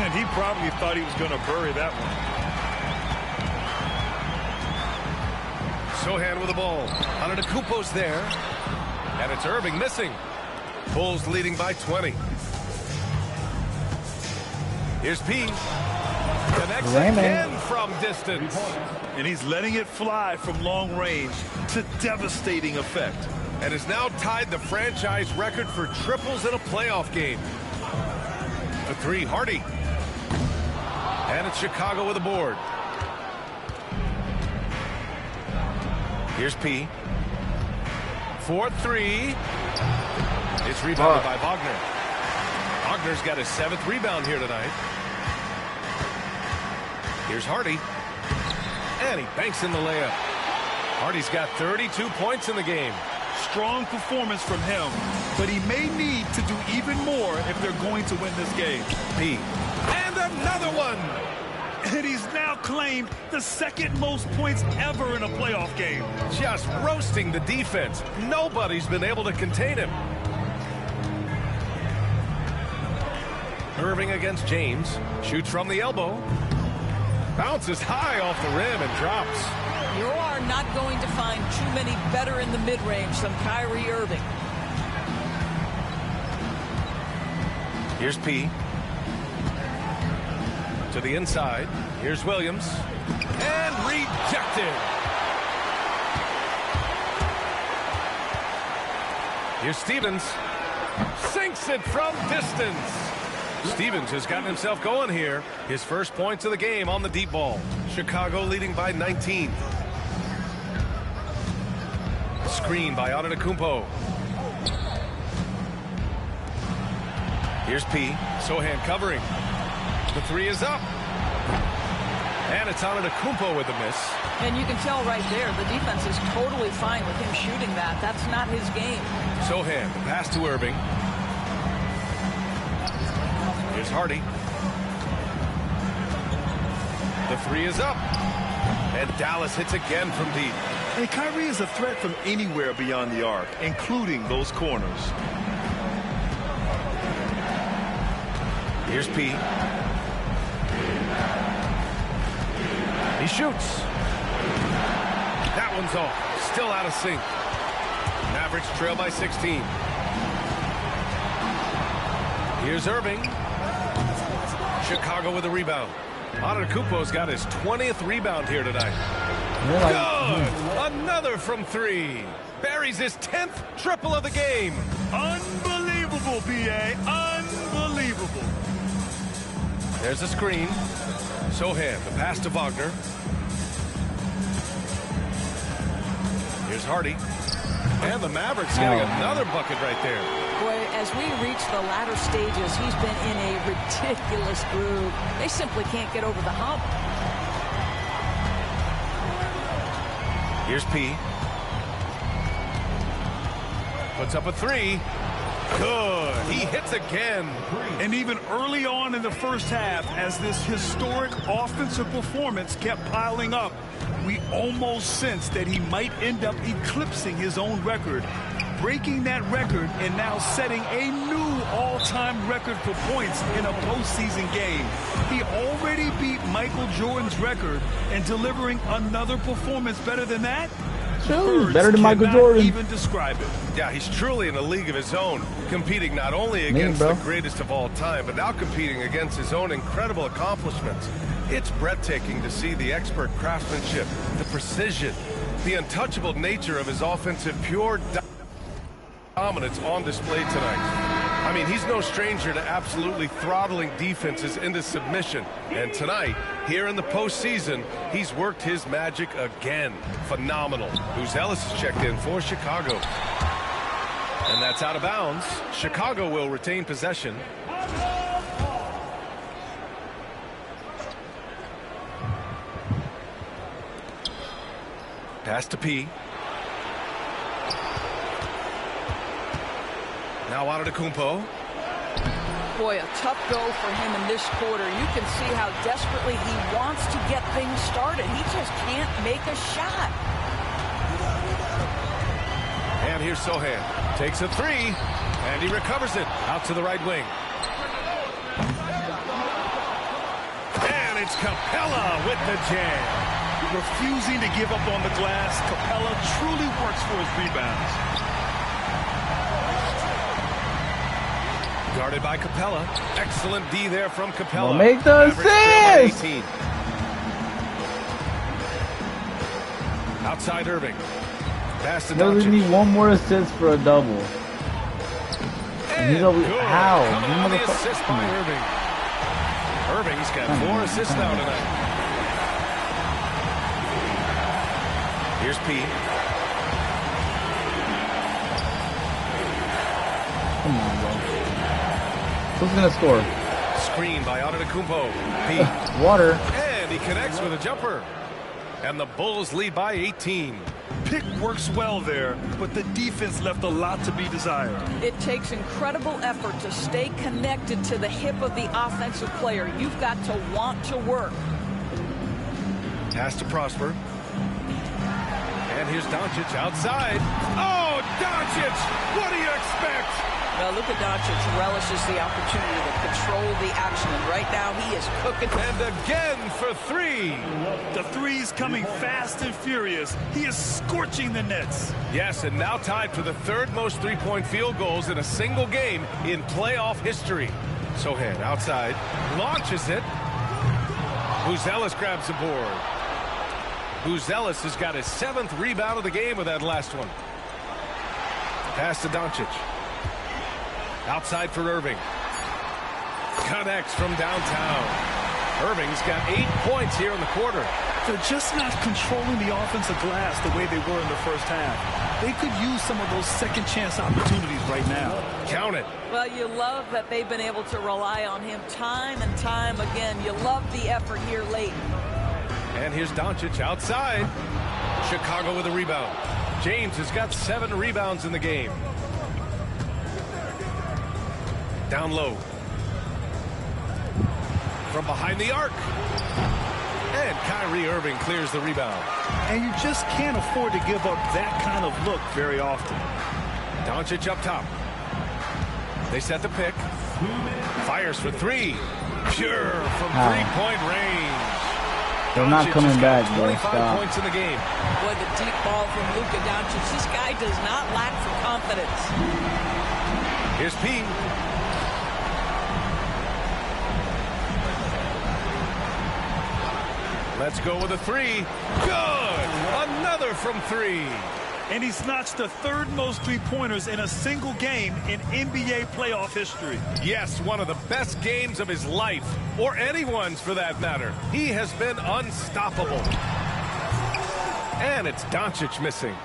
And he probably thought he was going to bury that one. Sohan with the ball. Antetokounmpo's there. And it's Irving missing. Bulls leading by 20. Here's P. Connects again from distance. And he's letting it fly from long range to devastating effect. And has now tied the franchise record for triples in a playoff game. The 3, Hardy. And it's Chicago with a board. Here's P. 4-3. It's rebounded by Wagner. Wagner's got his 7th rebound here tonight. Here's Hardy. And he banks in the layup. Hardy's got 32 points in the game. Strong performance from him, but he may need to do even more if they're going to win this game. P. And another one. And he's now claimed the second most points ever in a playoff game. Just roasting the defense. Nobody's been able to contain him. Irving against James. Shoots from the elbow. Bounces high off the rim and drops. You are not going to find too many better in the mid-range than Kyrie Irving. Here's P. To the inside. Here's Williams. And rejected. Here's Stevens. Sinks it from distance. Stevens has gotten himself going here. His first points of the game on the deep ball. Chicago leading by 19. Screen by Antetokounmpo. Here's P. Sohan covering. The three is up. And it's Antetokounmpo with a miss. And you can tell right there, the defense is totally fine with him shooting that. That's not his game. Sohan, the pass to Irving. Here's Hardy. The three is up. And Dallas hits again from deep. And Kyrie is a threat from anywhere beyond the arc, including those corners. Here's P. He shoots. That one's off. Still out of sync. Mavericks trail by 16. Here's Irving. Chicago with a rebound. Antetokounmpo's got his 20th rebound here tonight. Good! Another from three. Buries his 10th triple of the game. Unbelievable, B.A. Unbelievable. There's a screen. Sohan, the pass to Wagner. Here's Hardy. And the Mavericks getting another bucket right there. Boy, as we reach the latter stages, he's been in a ridiculous groove. They simply can't get over the hump. Here's P. Puts up a three. Good. He hits again. And even early on in the first half, as this historic offensive performance kept piling up, we almost sensed that he might end up eclipsing his own record, breaking that record and now setting a new all-time record for points in a postseason game. He already beat Michael Jordan's record, and delivering another performance better than that? True, better than Michael Jordan. Even describe it. Yeah, he's truly in a league of his own, competing not only against the greatest of all time, but now competing against his own incredible accomplishments. It's breathtaking to see the expert craftsmanship, the precision, the untouchable nature of his offensive pure dominance on display tonight. I mean, he's no stranger to absolutely throttling defenses into submission. And tonight, here in the postseason, he's worked his magic again. Phenomenal. Ellis is checked in for Chicago. And that's out of bounds. Chicago will retain possession. Pass to P. Now Antetokounmpo. Boy, a tough go for him in this quarter. You can see how desperately he wants to get things started. He just can't make a shot. And here's Sohan. Takes a three, and he recovers it out to the right wing. And it's Capella with the jam. Refusing to give up on the glass, Capella truly works for his rebounds. Guarded by Capella. Excellent D there from Capella. Well, make the assist! Outside Irving. Pass to Doesn't Doncic. need one more assist for a double. And he's over. How? Coming on the assist by Irving. Irving's got 4 assists now tonight. Here's P. Come on, bro. Who's gonna score? Screen by Antetokounmpo. P. Water. And he connects with a jumper. And the Bulls lead by 18. pick works well there, but the defense left a lot to be desired. It takes incredible effort to stay connected to the hip of the offensive player. You've got to want to work. Pass to Prosper. And here's Doncic outside. Oh, Doncic! What do you expect? Well, Luka Doncic relishes the opportunity to control the action, and right now he is cooking. And again for three. The three's coming fast and furious. He is scorching the Nets. Yes, and now tied for the third most three-point field goals in a single game in playoff history. Sohan outside, launches it. Buzelis grabs the board. Buzelis has got his 7th rebound of the game with that last one. Pass to Doncic. Outside for Irving. Connects from downtown. Irving's got 8 points here in the quarter. They're just not controlling the offensive glass the way they were in the first half. They could use some of those second chance opportunities right now. Count it. Well, you love that they've been able to rely on him time and time again. You love the effort here late. And here's Doncic outside. Chicago with a rebound. James has got 7 rebounds in the game. Down low. From behind the arc. And Kyrie Irving clears the rebound. And you just can't afford to give up that kind of look very often. Doncic up top. They set the pick. Fires for 3. Pure from three-point range. They're not coming back, bro. 25 points in the game. Boy, the deep ball from Luka Doncic. This guy does not lack for confidence. Here's P. Let's go with a 3. Good. Another from 3. And he's notched the 3rd most three-pointers in a single game in NBA playoff history. Yes, one of the best games of his life, or anyone's for that matter. He has been unstoppable. And it's Doncic missing.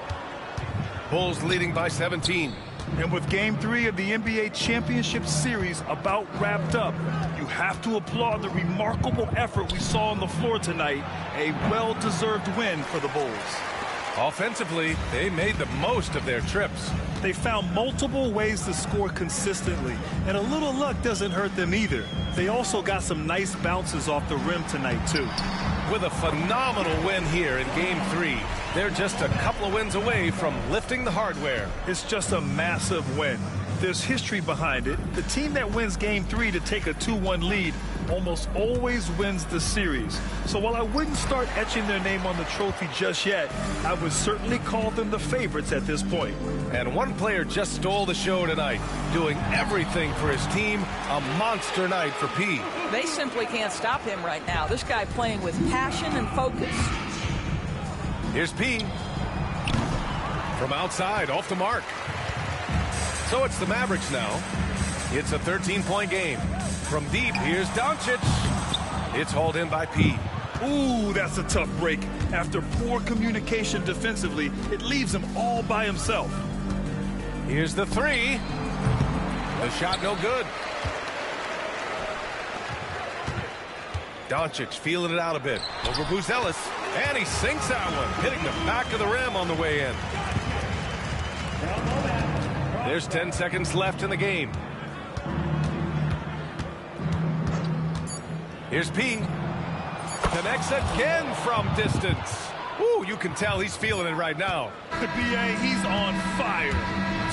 Bulls leading by 17. And with Game 3 of the NBA Championship Series about wrapped up, you have to applaud the remarkable effort we saw on the floor tonight. A well-deserved win for the Bulls. Offensively, they made the most of their trips. They found multiple ways to score consistently, and a little luck doesn't hurt them either. They also got some nice bounces off the rim tonight, too. With a phenomenal win here in Game 3, they're just a couple of wins away from lifting the hardware. It's just a massive win. There's history behind it. The team that wins Game 3 to take a 2-1 lead almost always wins the series. So while I wouldn't start etching their name on the trophy just yet, I would certainly call them the favorites at this point. And one player just stole the show tonight, doing everything for his team. A monster night for P. They simply can't stop him right now. This guy playing with passion and focus. Here's P. From outside, off the mark. So it's the Mavericks now. It's a 13-point game. From deep, here's Doncic. It's hauled in by P. Ooh, that's a tough break. After poor communication defensively, it leaves him all by himself. Here's the 3. The shot no good. Doncic feeling it out a bit. Over Buzelis. And he sinks that one, hitting the back of the rim on the way in. There's 10 seconds left in the game. Here's P. Connects again from distance. Ooh, you can tell he's feeling it right now. The BA, he's on fire.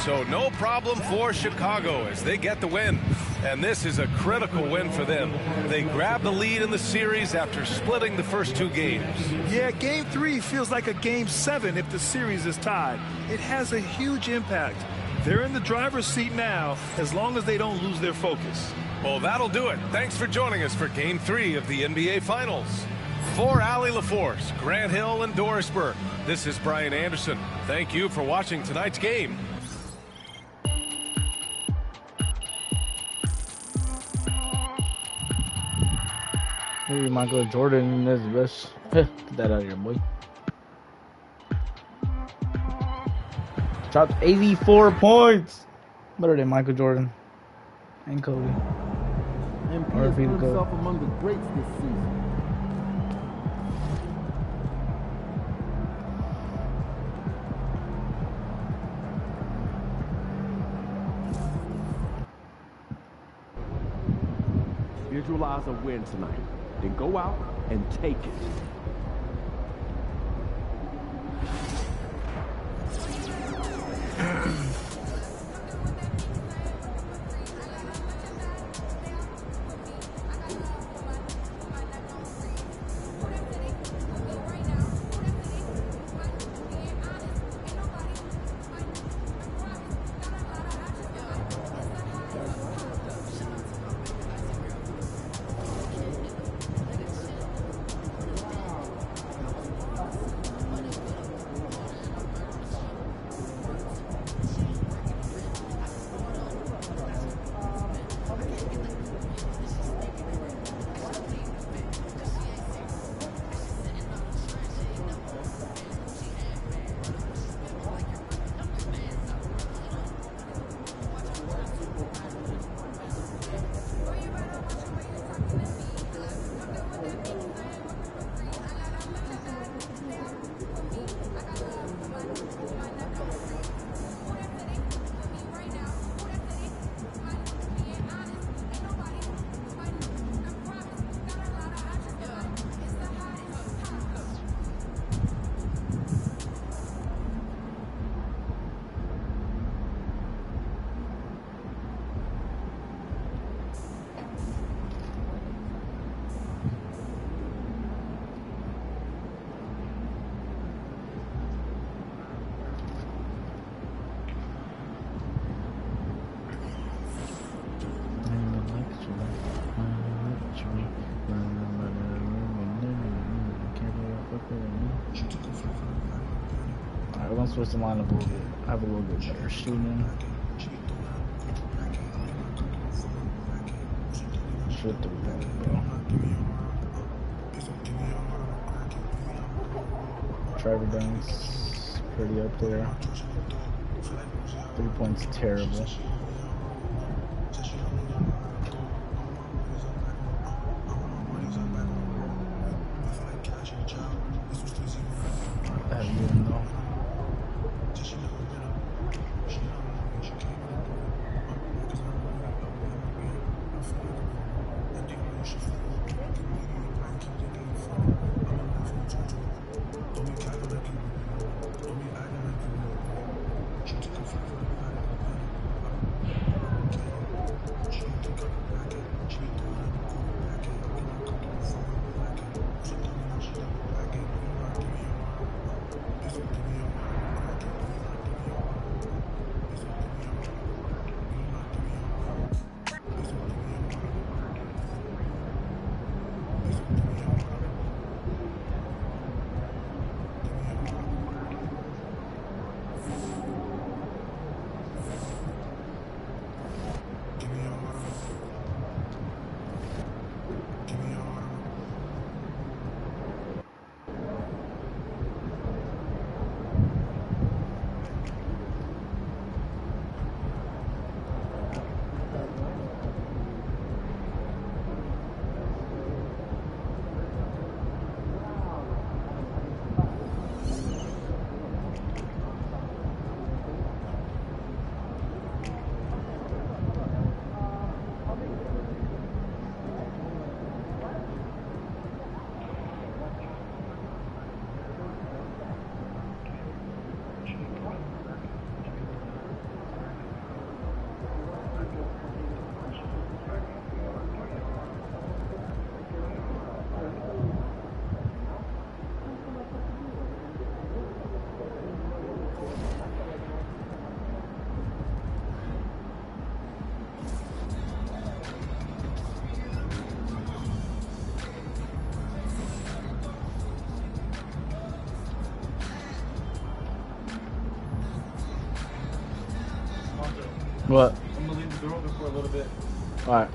So no problem for Chicago as they get the win. And this is a critical win for them. They grab the lead in the series after splitting the first 2 games. Yeah, Game 3 feels like a Game 7 if the series is tied. It has a huge impact. They're in the driver's seat now as long as they don't lose their focus. Well, that'll do it. Thanks for joining us for Game 3 of the NBA Finals. For Allie LaForce, Grant Hill, and Doris Burke, this is Brian Anderson. Thank you for watching tonight's game. Maybe Michael Jordan is the best. Get that out of here, boy. Dropped 84 points. Better than Michael Jordan and Kobe. And P has put himself among the greats this season. visualize a win tonight. Then go out and take it. Alright, we're gonna switch the lineup a little bit. I have a little bit better shooting. Shoot the rebound, bro. Trevor Dunn's pretty up there. 3 points terrible. That good though. What? I'm gonna leave the door open for a little bit. Alright.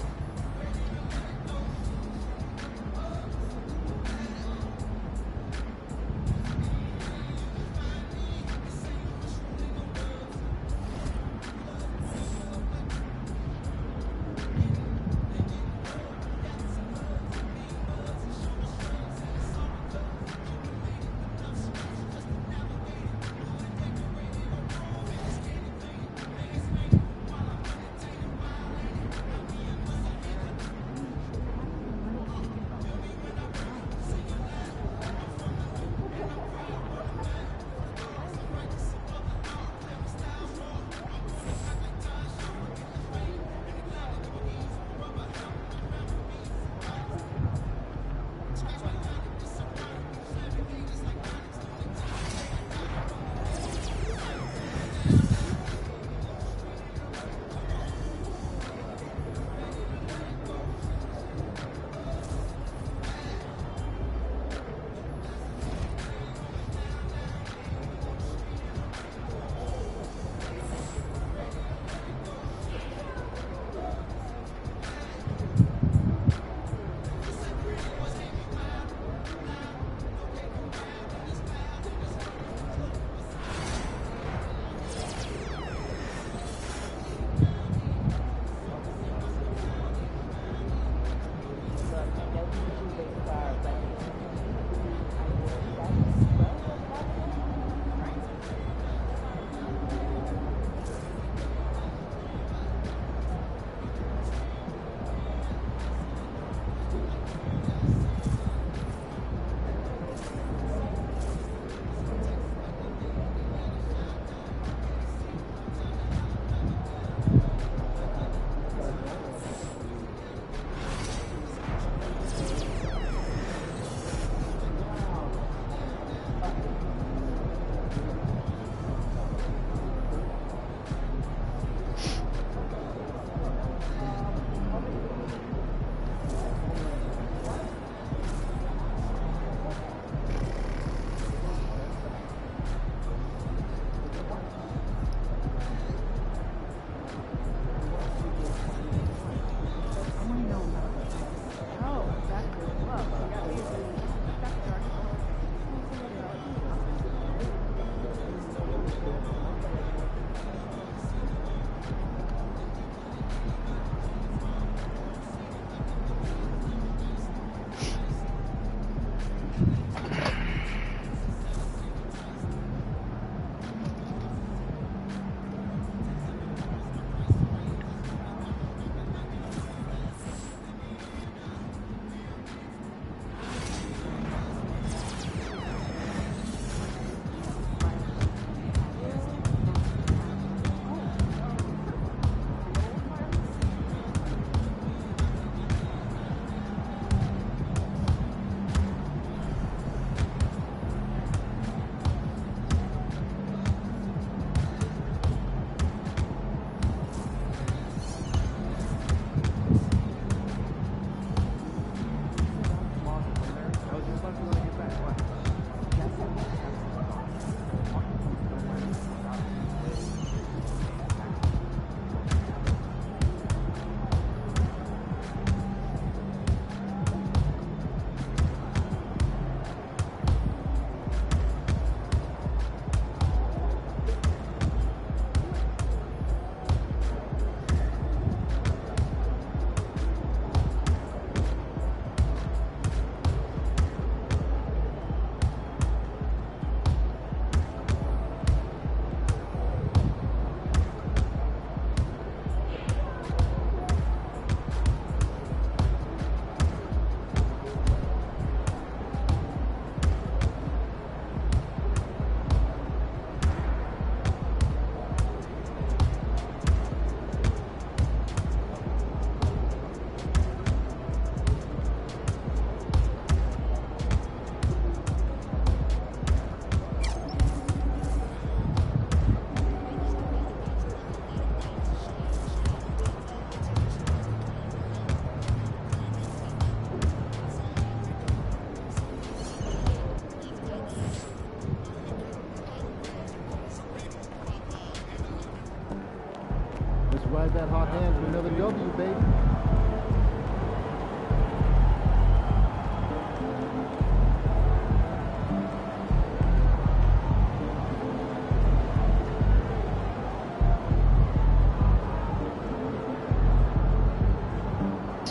Ride that hot hand for another W, baby.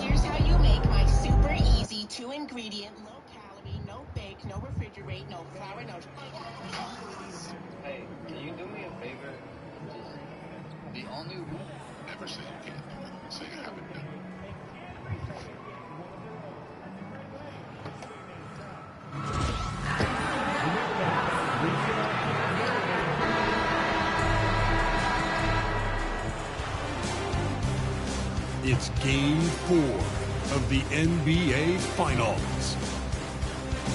Here's how you make my super easy 2-ingredient, low-calorie, no bake, no refrigerate, no flour, no... Hey, can you do me a favor? The only... Never say you can't do it. Say you haven't done it. It's Game 4 of the NBA Finals.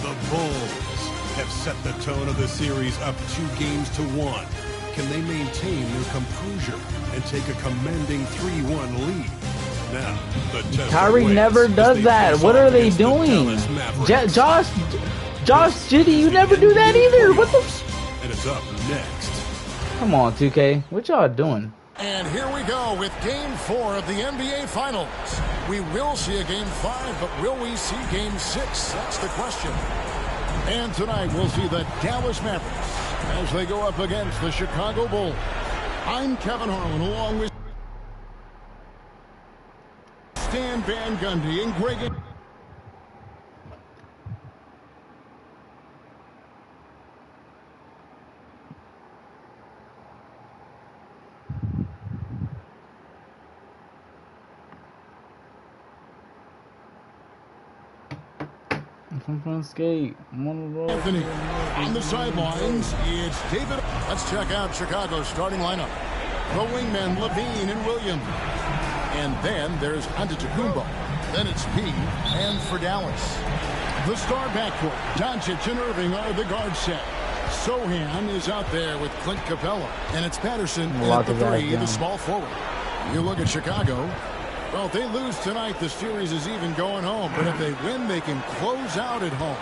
The Bulls have set the tone of the series up 2 games to 1. Can they maintain their composure and take a commanding 3-1 lead? Now, the test Kyrie never does that. What are they doing? Josh Giddey, you never do that either. What the? And it's up next. Come on, 2K. What y'all doing? And here we go with Game 4 of the NBA Finals. We will see a Game 5, but will we see Game 6? That's the question. And tonight we'll see the Dallas Mavericks as they go up against the Chicago Bulls. I'm Kevin Harlan along with Stan Van Gundy and Greg. I'm from skate. I'm on the road. Anthony on the sidelines. It's David. Let's check out Chicago's starting lineup. The wingmen, Levine and Williams. And then there's Antetokounmpo. Then it's P. And for Dallas, the star backcourt, Doncic and Irving are the guard set. Sohan is out there with Clint Capella. And it's Patterson at the 3, the small forward. You look at Chicago. Well, if they lose tonight, the series is even going home. But if they win, they can close out at home.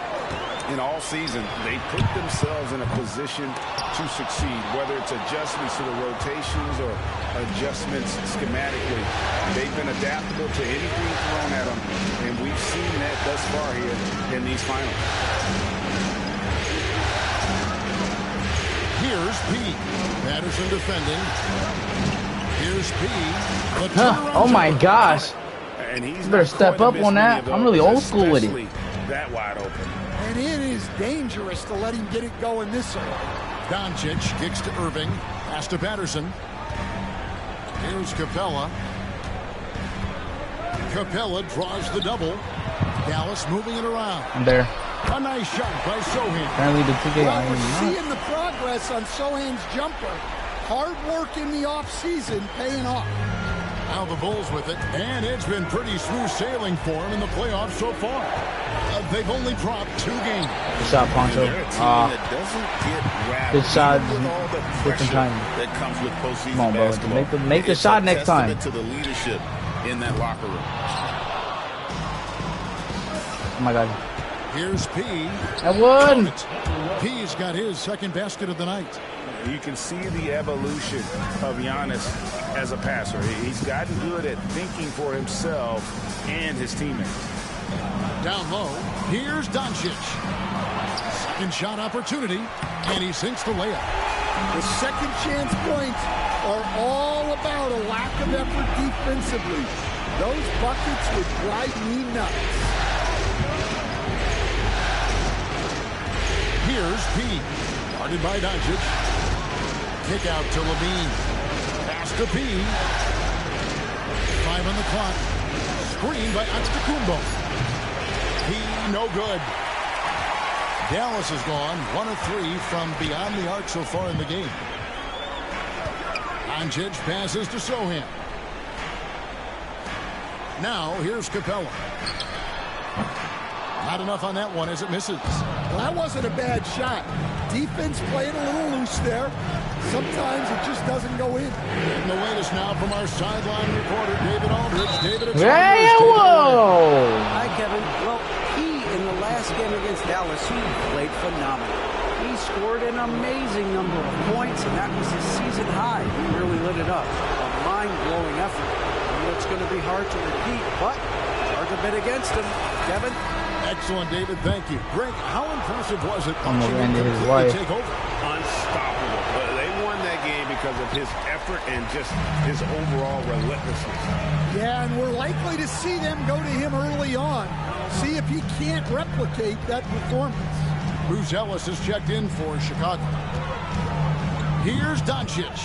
In all season, they put themselves in a position to succeed, whether it's adjustments to the rotations or adjustments schematically. They've been adaptable to anything thrown at them, and we've seen that thus far here in these finals. Here's P. Patterson defending. Here's P. Oh my gosh. And he's better step up on that. I'm really old school with it. That wide open. And it is dangerous to let him get it going this early. Doncic kicks to Irving. Pass to Patterson. Here's Capella. Capella draws the double. Dallas moving it around. I'm there. A nice shot by Sohan. Apparently the 2K well, we're seeing the progress on Sohan's jumper. Hard work in the offseason paying off. Now the Bulls with it, and it's been pretty smooth sailing for them in the playoffs so far. They've only dropped 2 games. Good shot, Poncho. Good shot. Different time. That comes with postseason Come on, bro. basketball. Make the shot next time. To the leadership in that locker room. Oh my God. Here's P. I won. P's got his second basket of the night. You can see the evolution of Giannis as a passer. He's gotten good at thinking for himself and his teammates. Down low, here's Doncic. Second shot opportunity, and he sinks the layup. The second chance points are all about a lack of effort defensively. Those buckets would drive me nuts. Here's P. Guarded by Doncic. Kick out to Levine. Pass to P. 5 on the clock. Screen by Antetokounmpo. P, no good. Dallas has gone 1 of 3 from beyond the arc so far in the game. Doncic passes to Sohan. Now here's Capella. Not enough on that one as it misses. Well, that wasn't a bad shot. Defense playing a little loose there. Sometimes it just doesn't go in. And the latest now from our sideline reporter, David Aldridge. David, it's hey, whoa! Hi, Kevin. Well, in the last game against Dallas, he played phenomenal. He scored an amazing number of points, and that was his season high. He really lit it up. But my mind-blowing effort. And it's going to be hard to repeat, but it's hard to bet against him. Kevin? Excellent, David. Thank you. Greg, how impressive was it Almost watching him ended his completely life. take over? Unstoppable. But they won that game because of his effort and just his overall relentlessness. Yeah, and we're likely to see them go to him early on. See if he can't replicate that performance. Bruce Ellis has checked in for Chicago. Here's Doncic.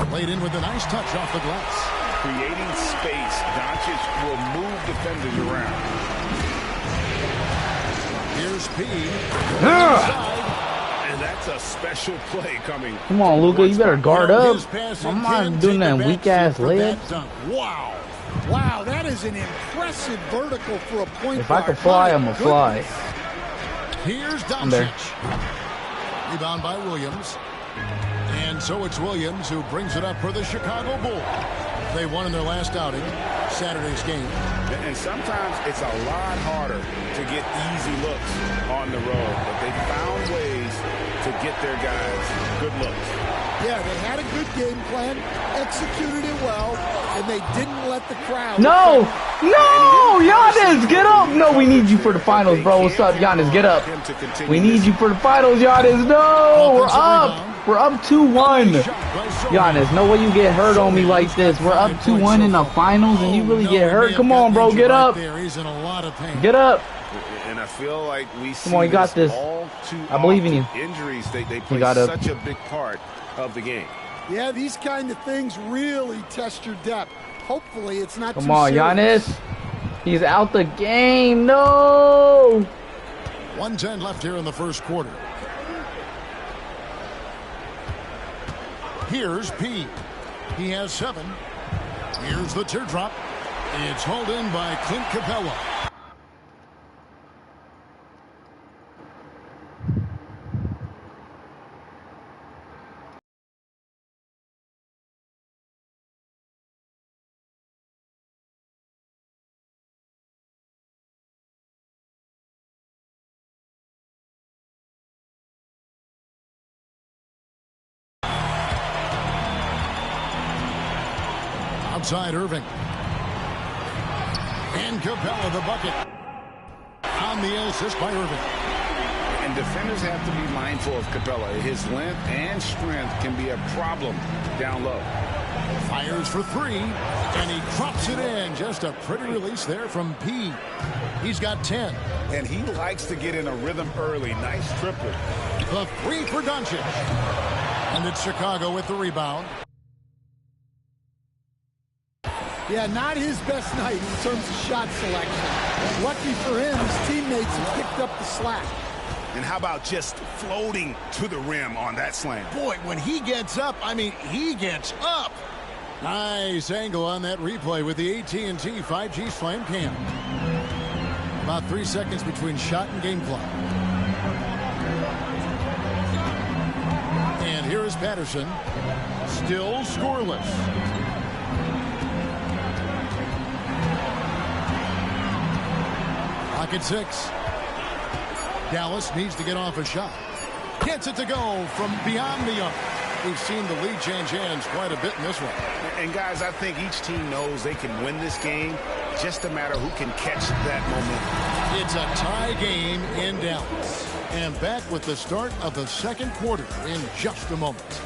Played in with a nice touch off the glass. Creating space, Doncic will move defenders around. Here's P. And that's a special play coming. Come on, Luka, you better guard up. I'm not doing that weak-ass layup. Wow. Wow, that is an impressive vertical for a point guard. If I could fly, I'm going to fly. Here's I'm there. Doncic. Rebound by Williams. And so it's Williams who brings it up for the Chicago Bulls. They won in their last outing, Saturday's game. And sometimes it's a lot harder to get easy looks on the road, but they found ways to get their guys good looks. Yeah, they had a good game plan, executed it well, and they didn't let the crowd... No! No! Giannis, get up! No, we need you for the finals, bro. What's up, Giannis? Get up. We need you for the finals, Giannis. No! We're up! We're up 2-1. Giannis, no way you get hurt on me like this. We're up 2-1 in the finals, and you really get hurt. Come on, bro. Get up. Get up. And I feel like we see Come on, you got this. all too I believe in you. Injuries, they play such a big part of the game. Yeah, these kind of things really test your depth. Hopefully, it's not Come too on, serious. Giannis. He's out the game. No. 1:10 left here in the first quarter. Here's P. He has 7. Here's the teardrop. It's hauled in by Clint Capella. Outside Irving. And Capella the bucket. On the assist by Irving. And defenders have to be mindful of Capella. His length and strength can be a problem down low. Fires for 3. And he drops it in. Just a pretty release there from P. He's got 10. And he likes to get in a rhythm early. Nice triplet. The 3 for Doncic. And it's Chicago with the rebound. Yeah, not his best night in terms of shot selection. Lucky for him, his teammates have picked up the slack. And how about just floating to the rim on that slam? Boy, when he gets up, I mean, he gets up. Nice angle on that replay with the AT&T 5G Slam Cam. About 3 seconds between shot and game clock. And here is Patterson. Still scoreless. Pocket 6. Dallas needs to get off a shot. Gets it to go from beyond the arc. We've seen the lead change hands quite a bit in this one. And guys, I think each team knows they can win this game. Just a matter who can catch that momentum. It's a tie game in Dallas. And back with the start of the second quarter in just a moment.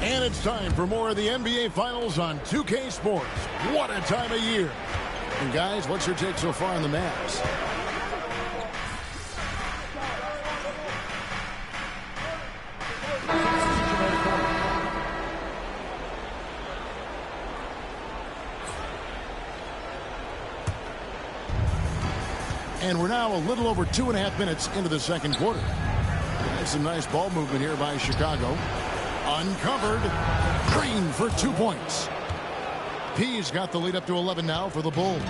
And it's time for more of the NBA Finals on 2K Sports. What a time of year. And guys, what's your take so far on the Mavs? And we're now a little over 2.5 minutes into the second quarter. Some nice ball movement here by Chicago. Uncovered. Green for 2 points. P's got the lead up to 11 now for the Bulls.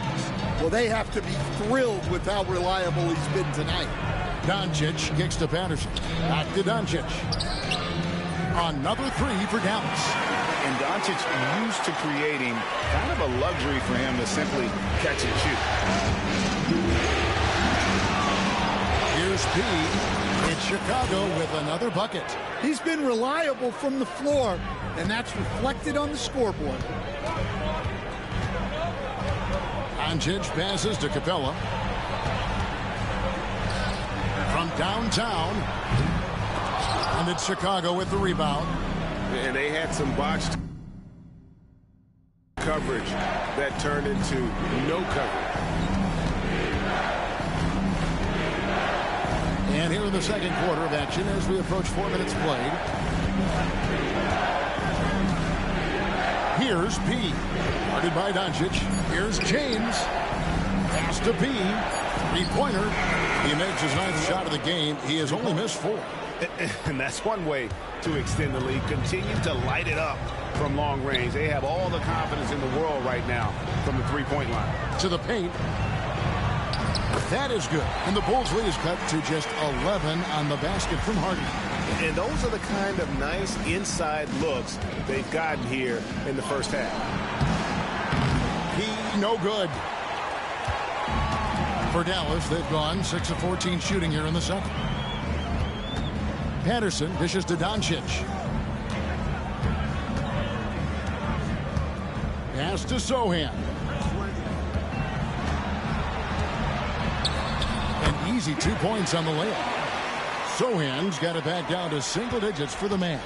Well, they have to be thrilled with how reliable he's been tonight. Doncic kicks to Patterson. Back to Doncic. Another three for Dallas. And Doncic used to creating kind of a luxury for him to simply catch and shoot. Here's P. It's Chicago with another bucket. He's been reliable from the floor, and that's reflected on the scoreboard. Doncic passes to Capella. From downtown. And it's Chicago with the rebound. And they had some botched coverage that turned into no coverage. And here in the second quarter of action as we approach 4 minutes played. Here's P. Guarded by Doncic. Here's James. Pass to P. Three-pointer. He makes his 9th shot of the game. He has only missed 4. And that's one way to extend the lead. Continue to light it up from long range. They have all the confidence in the world right now from the three-point line. To the paint. That is good. And the Bulls' lead is cut to just 11 on the basket from Harden. And those are the kind of nice inside looks they've gotten here in the first half. He no good. For Dallas, they've gone 6 of 14 shooting here in the second. Patterson dishes to Doncic. Pass to Sohan. An easy 2 points on the layup. Sohan's got it back down to single digits for the Mavs.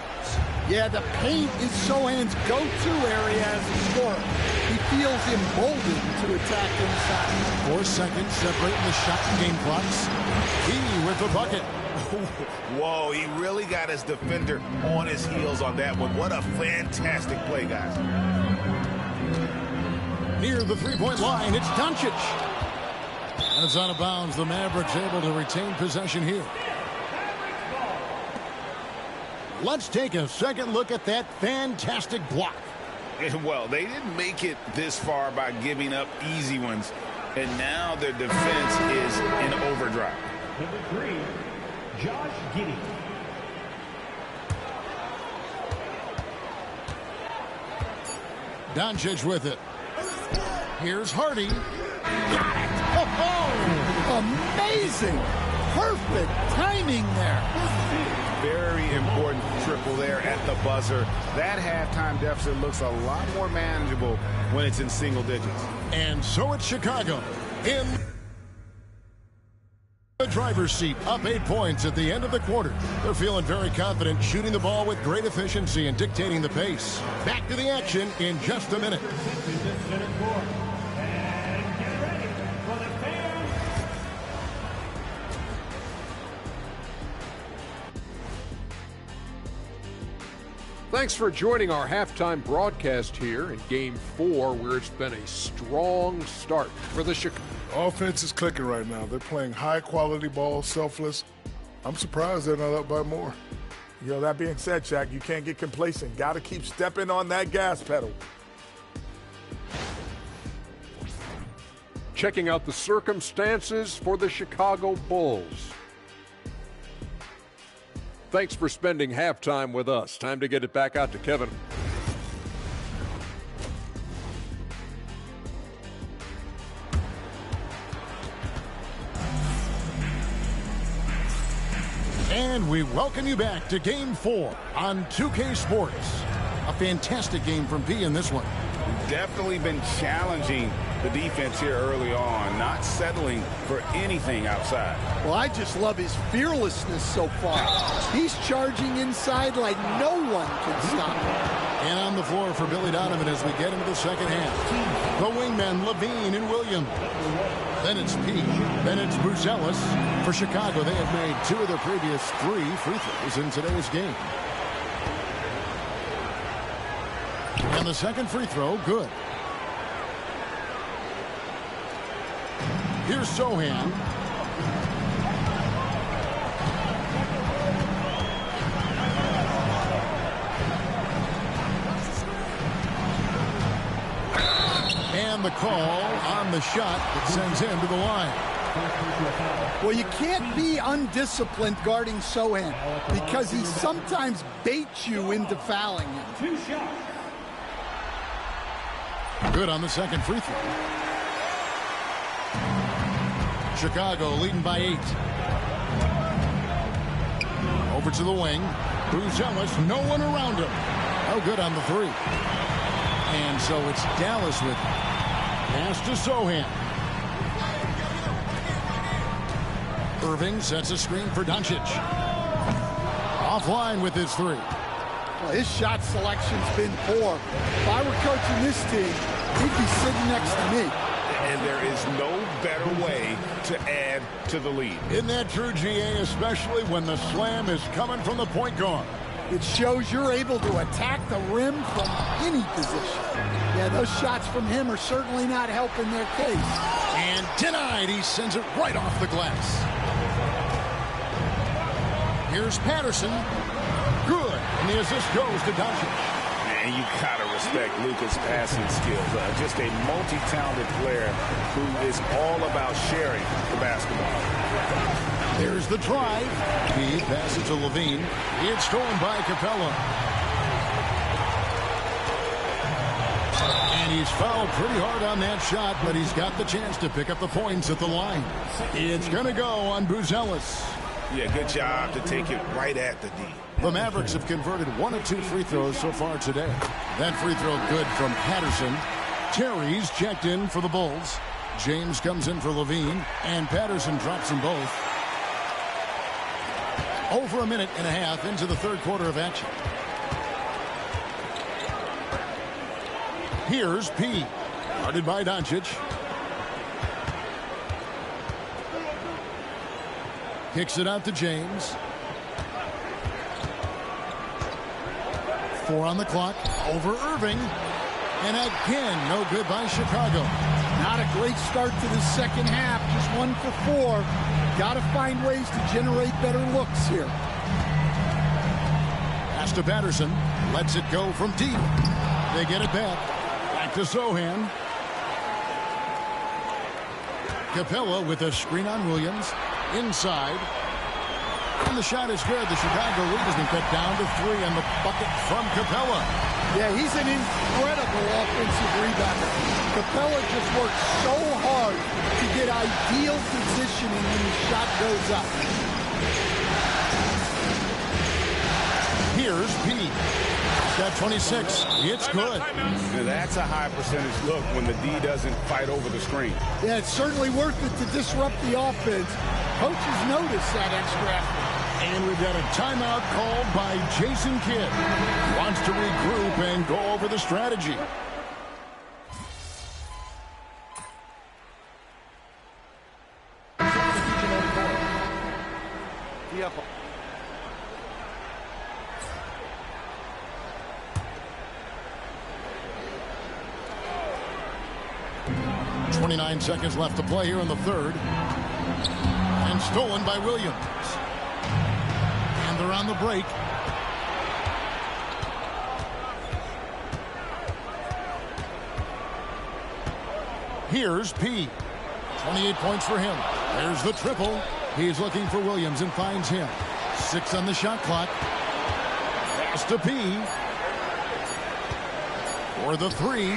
Yeah, the paint is Sohan's go-to area as a scorer. He feels emboldened to attack inside. 4 seconds separating the shot and game clocks. He with the bucket. Whoa, he really got his defender on his heels on that one. What a fantastic play, guys. Near the three-point line, it's Doncic. That's out of bounds. The Mavericks able to retain possession here. Let's take a second look at that fantastic block. Well, they didn't make it this far by giving up easy ones. And now their defense is in overdrive. Number 3, Josh Giddey. Doncic with it. Here's Hardy. Got it! Oh, amazing! Perfect timing there. Very important triple there at the buzzer. That halftime deficit looks a lot more manageable when it's in single digits. And so it's Chicago in the driver's seat, up 8 points at the end of the quarter. They're feeling very confident, shooting the ball with great efficiency and dictating the pace. Back to the action in just a minute. Thanks for joining our halftime broadcast here in Game 4, where it's been a strong start for the Chicago. Offense is clicking right now. They're playing high-quality ball, selfless. I'm surprised they're not up by more. That being said, Shaq, you can't get complacent. Got to keep stepping on that gas pedal. Checking out the circumstances for the Chicago Bulls. Thanks for spending halftime with us. Time to get it back out to Kevin. And we welcome you back to Game 4 on 2K Sports. A fantastic game from P in this one. Definitely been challenging the defense here early on, not settling for anything outside. Well, I just love his fearlessness so far. He's charging inside like no one can stop him. And on the floor for Billy Donovan as we get into the second half. The wingmen, Levine and Williams. Then it's P. Then it's Buzelis. For Chicago, they have made 2 of their previous 3 free throws in today's game. And the second free throw, good. Here's Sohan. And the call on the shot that sends him to the line. Well, you can't be undisciplined guarding Sohan because he sometimes baits you into fouling him. 2 shots. Good on the second free throw. Chicago leading by 8. Over to the wing. Buzelis, no one around him. No good on the 3. And so it's Dallas with it. Pass to Sohan. Irving sets a screen for Doncic. Offline with his 3. Well, his shot selection's been poor. If I were coaching this team, he'd be sitting next to me. And there is no better way to add to the lead. Isn't that true, GA, especially when the slam is coming from the point guard? It shows you're able to attack the rim from any position. Yeah, those shots from him are certainly not helping their case. And denied. He sends it right off the glass. Here's Patterson. Good. And the assist goes to Doncic. And you gotta respect Luka's passing skills. Just a multi-talented player who is all about sharing the basketball. There's the drive. He passes to Levine. It's stolen by Capella. And he's fouled pretty hard on that shot, but he's got the chance to pick up the points at the line. It's going to go on Buzelis. Yeah, good job to take it right at the D. The Mavericks have converted 1 of 2 free throws so far today. That free throw good from Patterson. Terry's checked in for the Bulls. James comes in for Levine, and Patterson drops them both. Over a minute and a half into the third quarter of action. Here's P. Guarded by Doncic. Kicks it out to James. 4 on the clock. Over Irving. And again, no good by Chicago. Not a great start to the second half. Just 1 for 4. Got to find ways to generate better looks here. Pass to Patterson. Lets it go from deep. They get it back. Back to Sohan. Capella with a screen on Williams. Inside. And the shot is good. The Chicago lead has been cut down to 3 on the bucket from Capella. Yeah, he's an incredible offensive rebounder. Capella just works so hard to get ideal positioning when the shot goes up. Here's P. He's got 26. It's good. That's a high percentage look when the D doesn't fight over the screen. Yeah, it's certainly worth it to disrupt the offense. Coaches notice that extra effort. And we've got a timeout called by Jason Kidd. He wants to regroup and go over the strategy. Yep. 29 seconds left to play here in the third. And stolen by Williams. And they're on the break. Here's P. 28 points for him. There's the triple. He's looking for Williams and finds him. 6 on the shot clock. Pass to P. For the 3.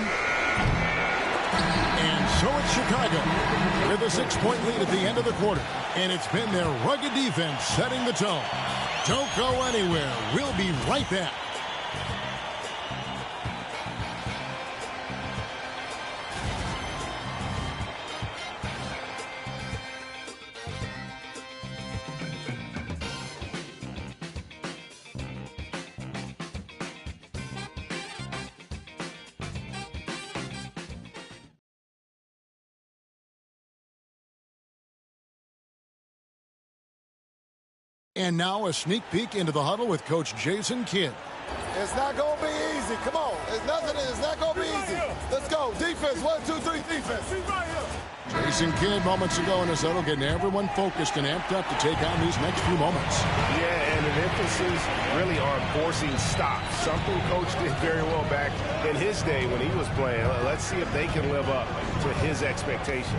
And so it's Chicago with a 6-point lead at the end of the quarter. And it's been their rugged defense setting the tone. Don't go anywhere. We'll be right back. And now a sneak peek into the huddle with Coach Jason Kidd. It's not going to be easy. Come on. It's not going to be easy. Let's go. Defense. 1, 2, 3. Defense. Jason Kidd moments ago in his huddle getting everyone focused and amped up to take on these next few moments. Yeah, and an defenses really are forcing stops. Something Coach did very well back in his day when he was playing. Let's see if they can live up to his expectation.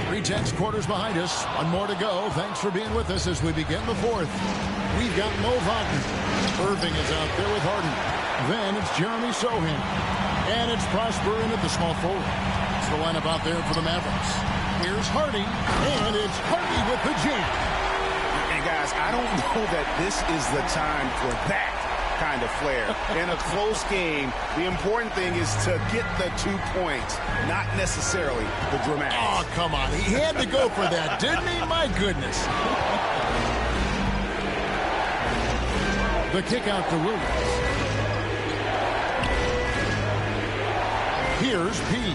3-10 quarters behind us. One more to go. Thanks for being with us as we begin the fourth. We've got Mo Wagner. Irving is out there with Harden. Then it's Jeremy Sohan. And it's Prosper in at the small forward. It's the lineup out there for the Mavericks. Here's Hardy. And it's Hardy with the jam. And guys, I don't know that this is the time for that kind of flair. In a close game, the important thing is to get the 2 points, not necessarily the dramatics. Oh, come on. He had to go for that, didn't he? My goodness. The kick out to Williams. Here's P.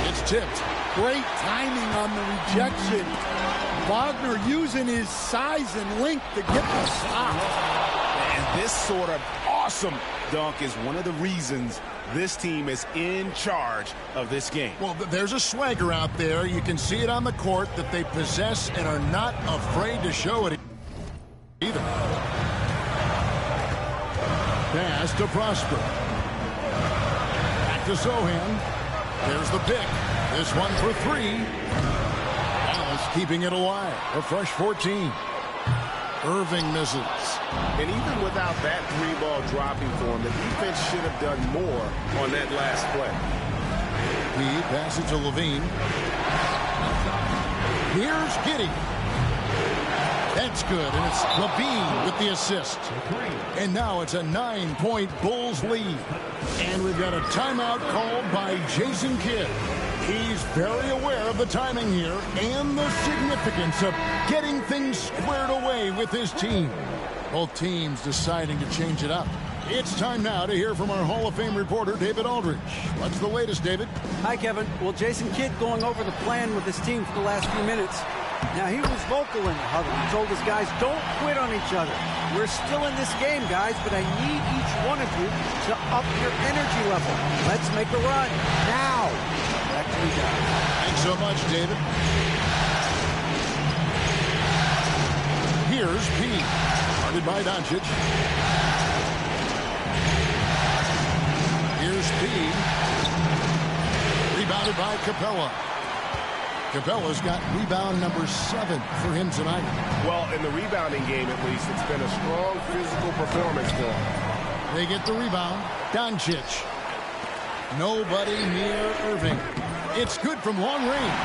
It's tipped. Great timing on the rejection. Wagner using his size and length to get the stop. And this sort of awesome dunk is one of the reasons this team is in charge of this game. Well, there's a swagger out there. You can see it on the court that they possess and are not afraid to show it either. Pass to Prosper. Back to Sohan. There's the pick. This one for three. Dallas keeping it alive. A fresh 14. Irving misses. And even without that three ball dropping for him, the defense should have done more on that last play. He passes to Levine. Here's Giddey. That's good, and it's Levine with the assist. And now it's a 9-point Bulls lead. And we've got a timeout called by Jason Kidd. He's very aware of the timing here and the significance of getting things squared away with his team. Both teams deciding to change it up. It's time now to hear from our Hall of Fame reporter, David Aldridge. What's the latest, David? Hi, Kevin. Well, Jason Kidd going over the plan with his team for the last few minutes. Now, he was vocal in the huddle. He told his guys, don't quit on each other. We're still in this game, guys, but I need each one of you to up your energy level. Let's make a run now. Back to you guys. Thanks so much, David. Here's P. Started by Doncic. Here's P. Rebounded by Capella. Capella's got rebound number 7 for him tonight. Well, in the rebounding game, at least, it's been a strong physical performance for him. They get the rebound. Doncic. Nobody near Irving. It's good from long range.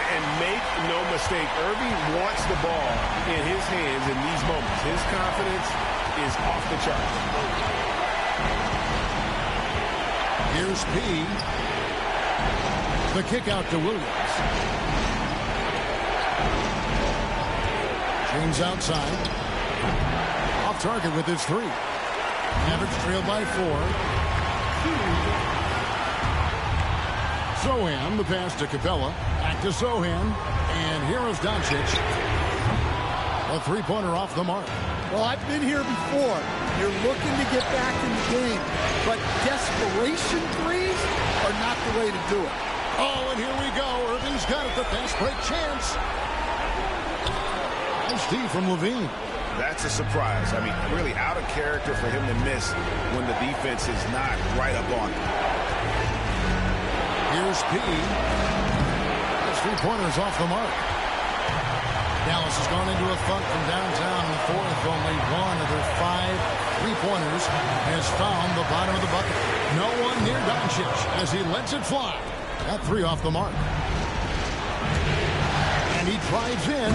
And make no mistake, Irving wants the ball in his hands in these moments. His confidence is off the charts. Here's P. The kick out to Williams. James outside. Off target with his 3. Mavericks trailed by 4. Sohan, the pass to Capella. Back to Sohan. And here is Doncic. A three-pointer off the mark. Well, I've been here before. You're looking to get back in the game, but desperation threes are not the way to do it. Oh, and here we go. Irving's got it. The fast break chance. Nice D from Levine. That's a surprise. I mean, really out of character for him to miss when the defense is not right up on him. Here's P. Those three-pointers off the mark. Dallas has gone into a funk from downtown in the fourth. Only one of their 5 three-pointers has found the bottom of the bucket. No one near Doncic as he lets it fly. Got 3 off the mark. And he drives in.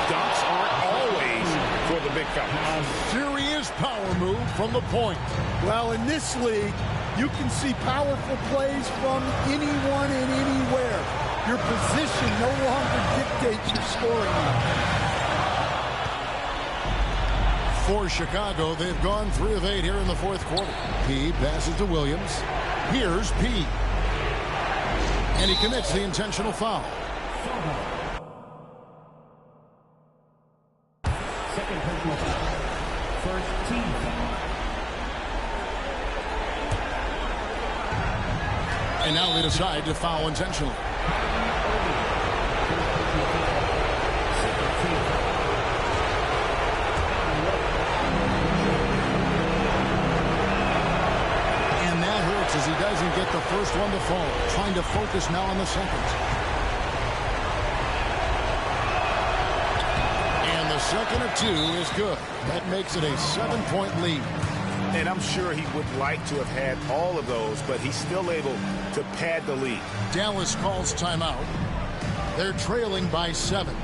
Dunks aren't always for the big fella. A serious power move from the point. Well, in this league, you can see powerful plays from anyone and anywhere. Your position no longer dictates your scoring. For Chicago, they've gone 3 of 8 here in the fourth quarter. P passes to Williams. Here's P. And he commits the intentional foul. Second personal foul. First team foul. And now they decide to foul intentionally. first one to fall. Trying to focus now on the second. And the second of two is good. That makes it a 7-point lead. And I'm sure he would like to have had all of those, but he's still able to pad the lead. Dallas calls timeout. They're trailing by 7.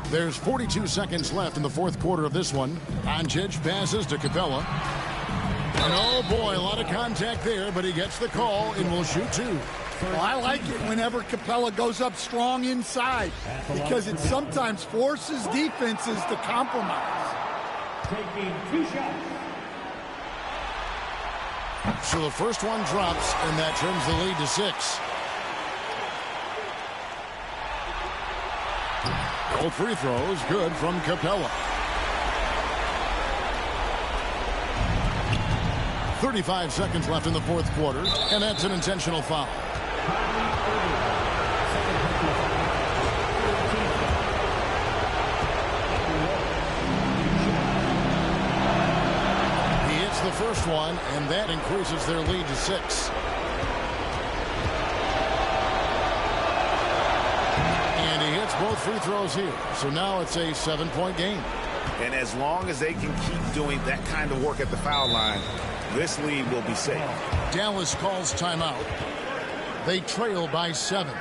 There's 42 seconds left in the fourth quarter of this one. Doncic passes to Capella. And oh boy, a lot of contact there, but he gets the call and will shoot two. Well, I like it whenever Capella goes up strong inside because it sometimes forces defenses to compromise. Taking 2 shots. So the first one drops, and that turns the lead to 6. Both free throws good from Capella. 35 seconds left in the fourth quarter, and that's an intentional foul. He hits the first one, and that increases their lead to 6. And he hits both free throws here, so now it's a 7-point game. And as long as they can keep doing that kind of work at the foul line, this lead will be safe. Dallas calls timeout. They trail by 7.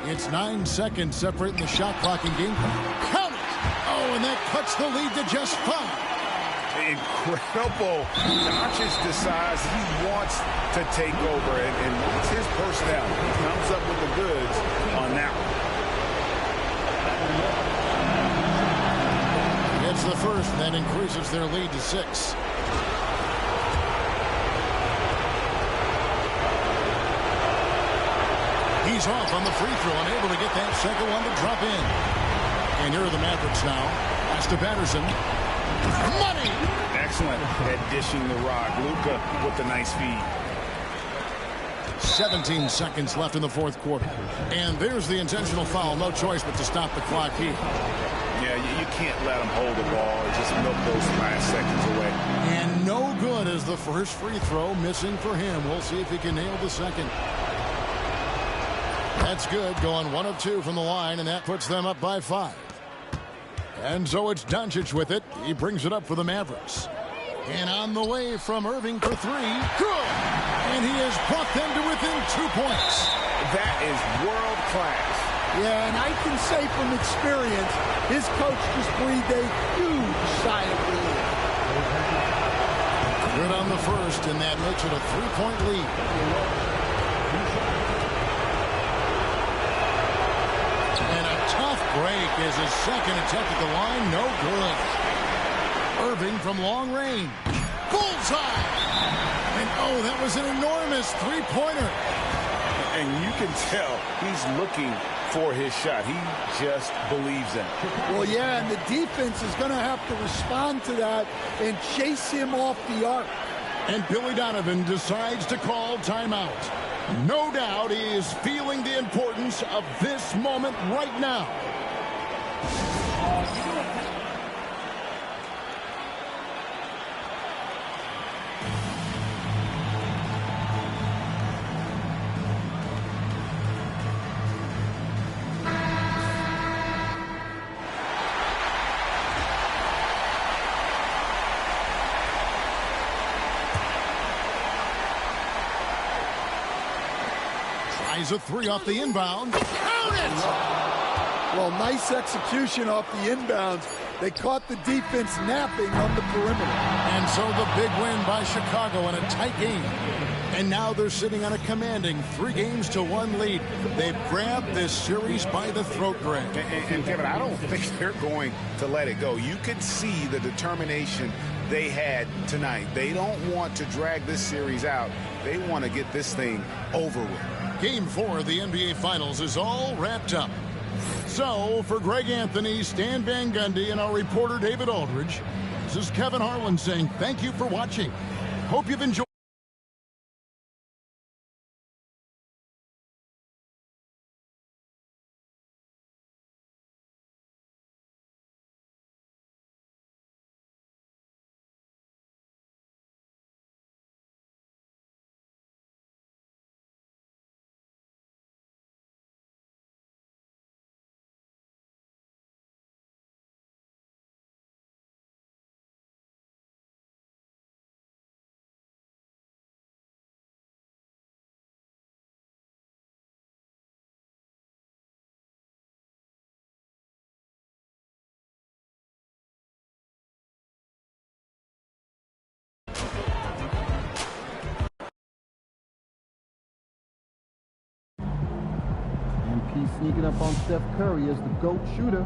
It's 9 seconds separating the shot clock and game clock. Count it! Oh, and that cuts the lead to just 5. Incredible. Doncic decides he wants to take over, and it's his personality. He comes up with the goods on that one. It's the first, and that increases their lead to 6. He's off on the free throw, unable to get that second one to drop in. And here are the Mavericks now. Pass to Patterson. Money! Excellent at dishing the rock. Luka with the nice feed. 17 seconds left in the fourth quarter. And there's the intentional foul. No choice but to stop the clock here. Yeah, you can't let him hold the ball and just milk those last seconds away. And no good as the first free throw missing for him. We'll see if he can nail the second. That's good, going 1 of 2 from the line, and that puts them up by 5. And so it's Doncic with it. He brings it up for the Mavericks. And on the way from Irving for 3. Good! And he has brought them to within 2 points. That is world class. Yeah, and I can say from experience, his coach just breathed a huge sigh of relief. Good on the first, and that makes it a 3-point lead. And a tough break is his second attempt at the line. No good. Irving from long range. Bullseye! And oh, that was an enormous three-pointer. And you can tell he's looking for his shot. He just believes in it. Well, yeah, and the defense is going to have to respond to that and chase him off the arc. And Billy Donovan decides to call timeout. No doubt he is feeling the importance of this moment right now. Tries a three off the inbound. Count it! Well, nice execution off the inbounds. They caught the defense napping on the perimeter. And so the big win by Chicago in a tight game. And now they're sitting on a commanding 3-1 lead. They've grabbed this series by the throat, Greg. And Kevin, I don't think they're going to let it go. You could see the determination they had tonight. They don't want to drag this series out. They want to get this thing over with. Game 4 of the NBA Finals is all wrapped up. So, for Greg Anthony, Stan Van Gundy, and our reporter David Aldridge, this is Kevin Harlan saying thank you for watching. Hope you've enjoyed. MP sneaking up on Steph Curry as the GOAT shooter.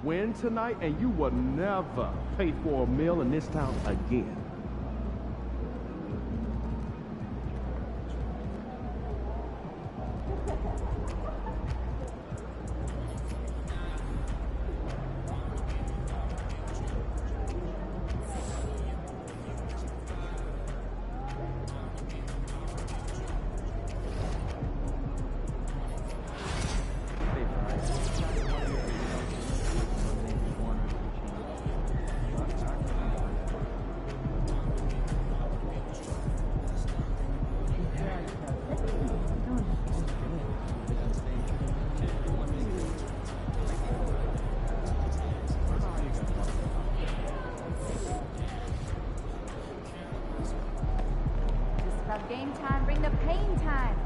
Win tonight and you will never pay for a meal in this town again. Game time, bring the pain time.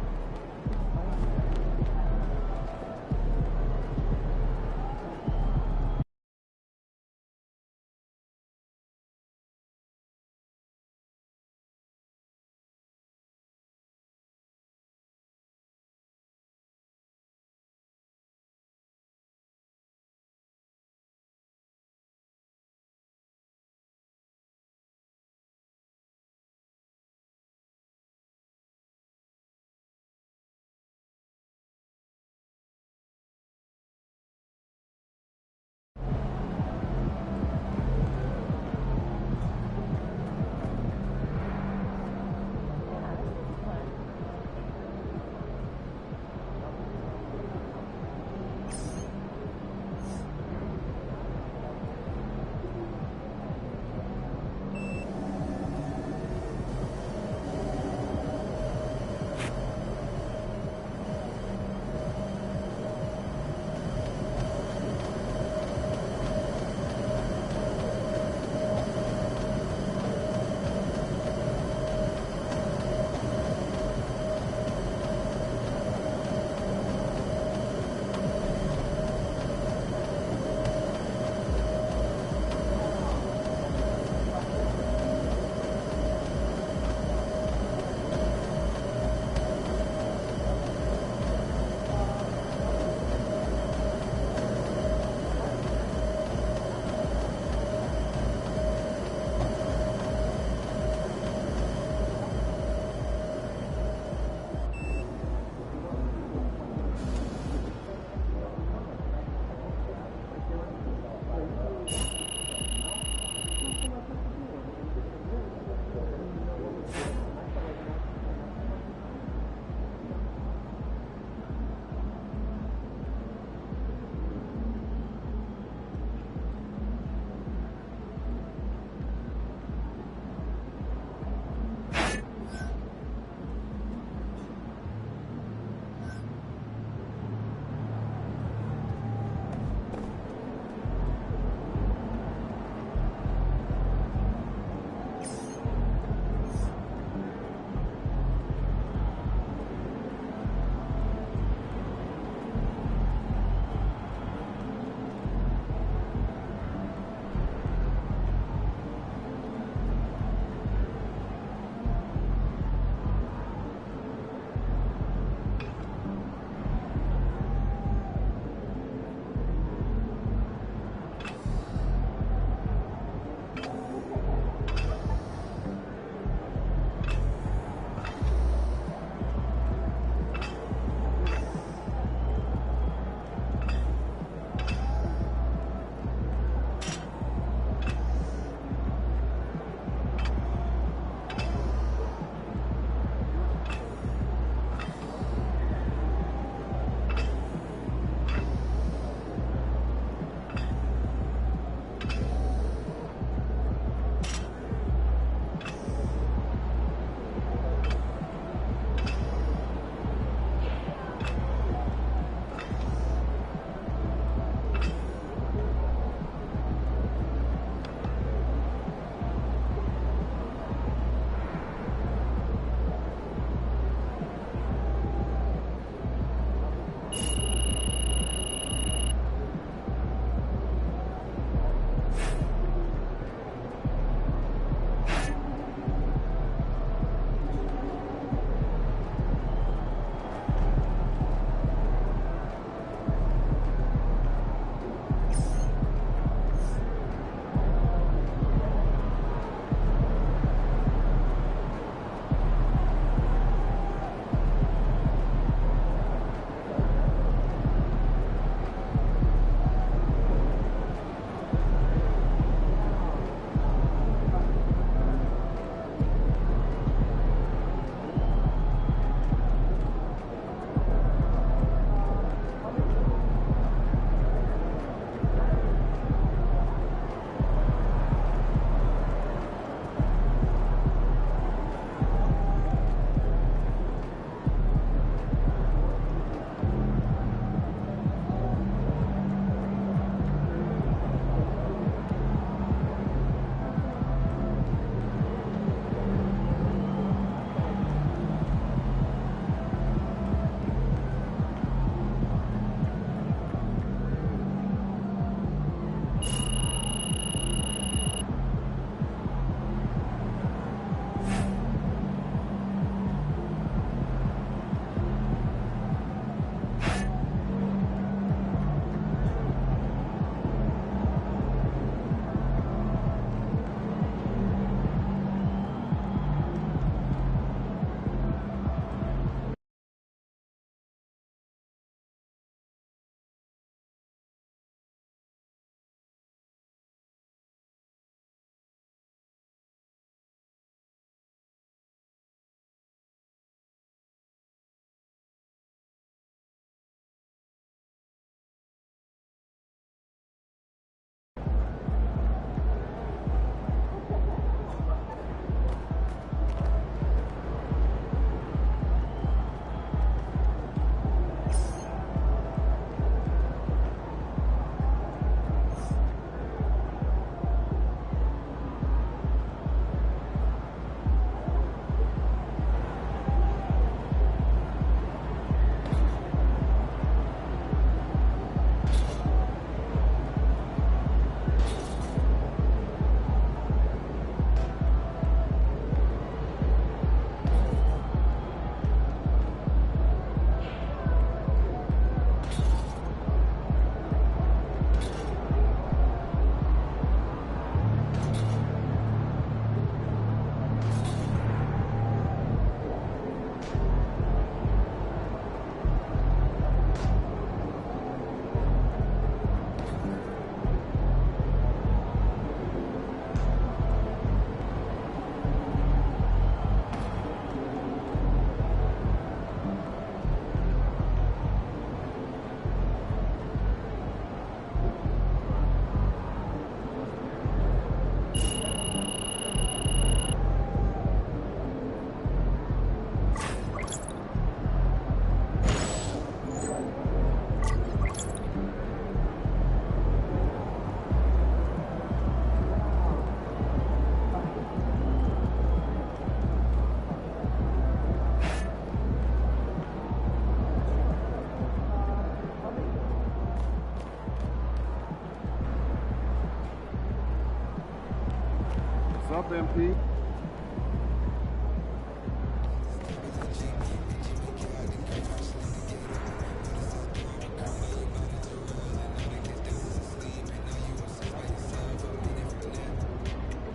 Up, MP.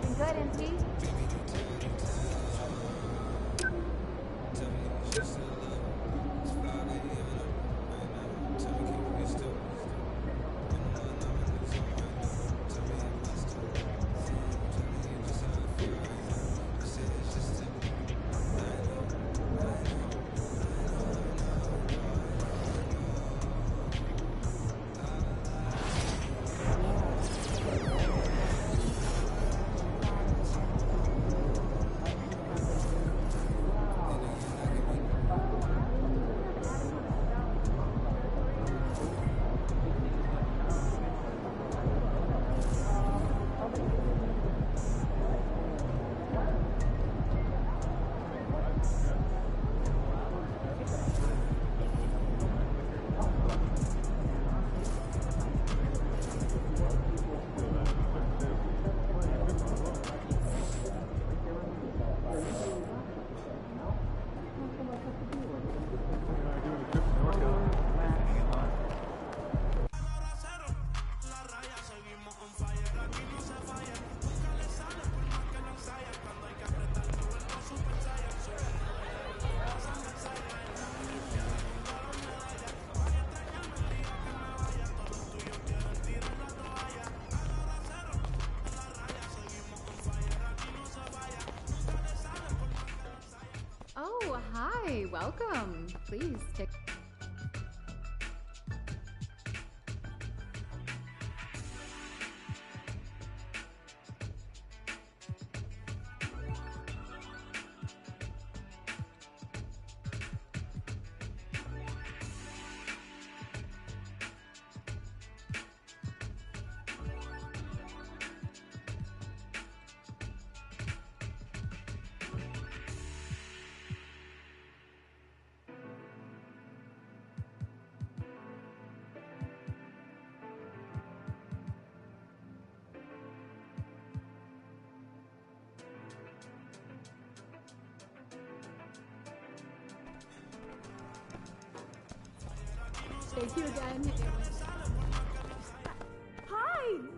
Looking good, MP. Oh, hi. Welcome. Please take. Thank you again. Hi!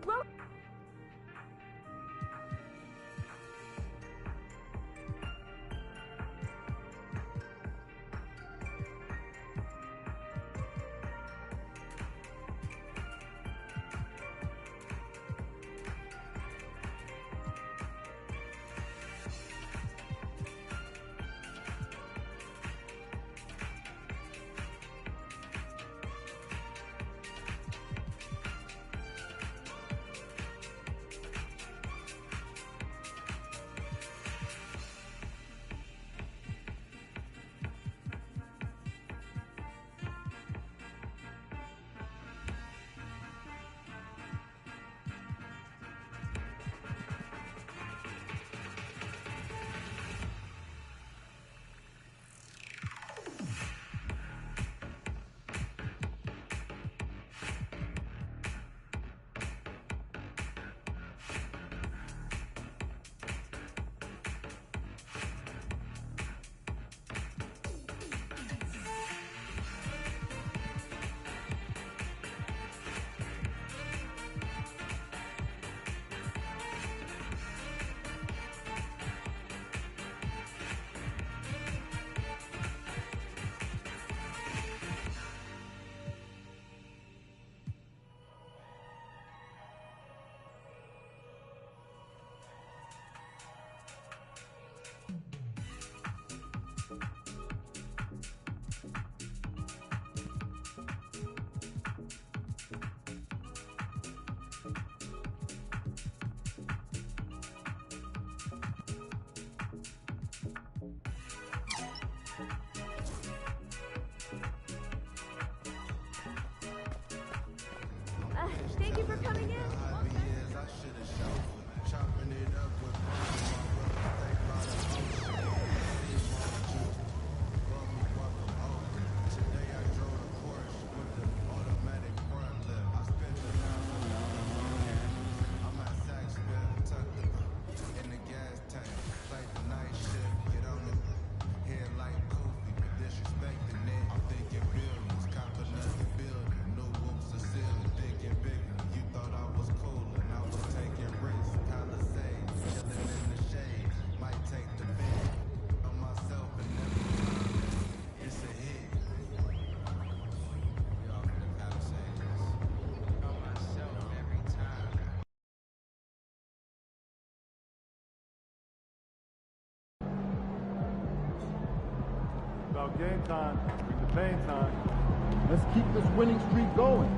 About game time, bring the pain time. Let's keep this winning streak going.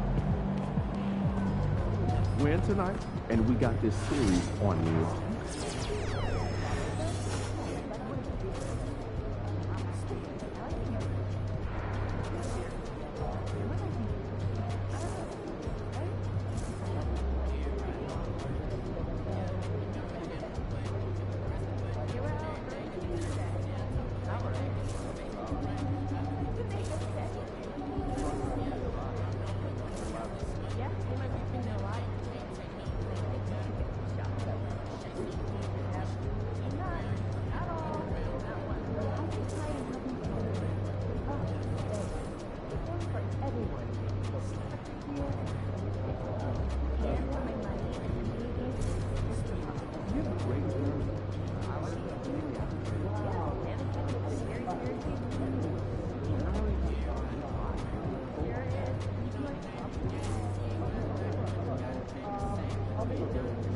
Win tonight, and we got this series on lock. I'll be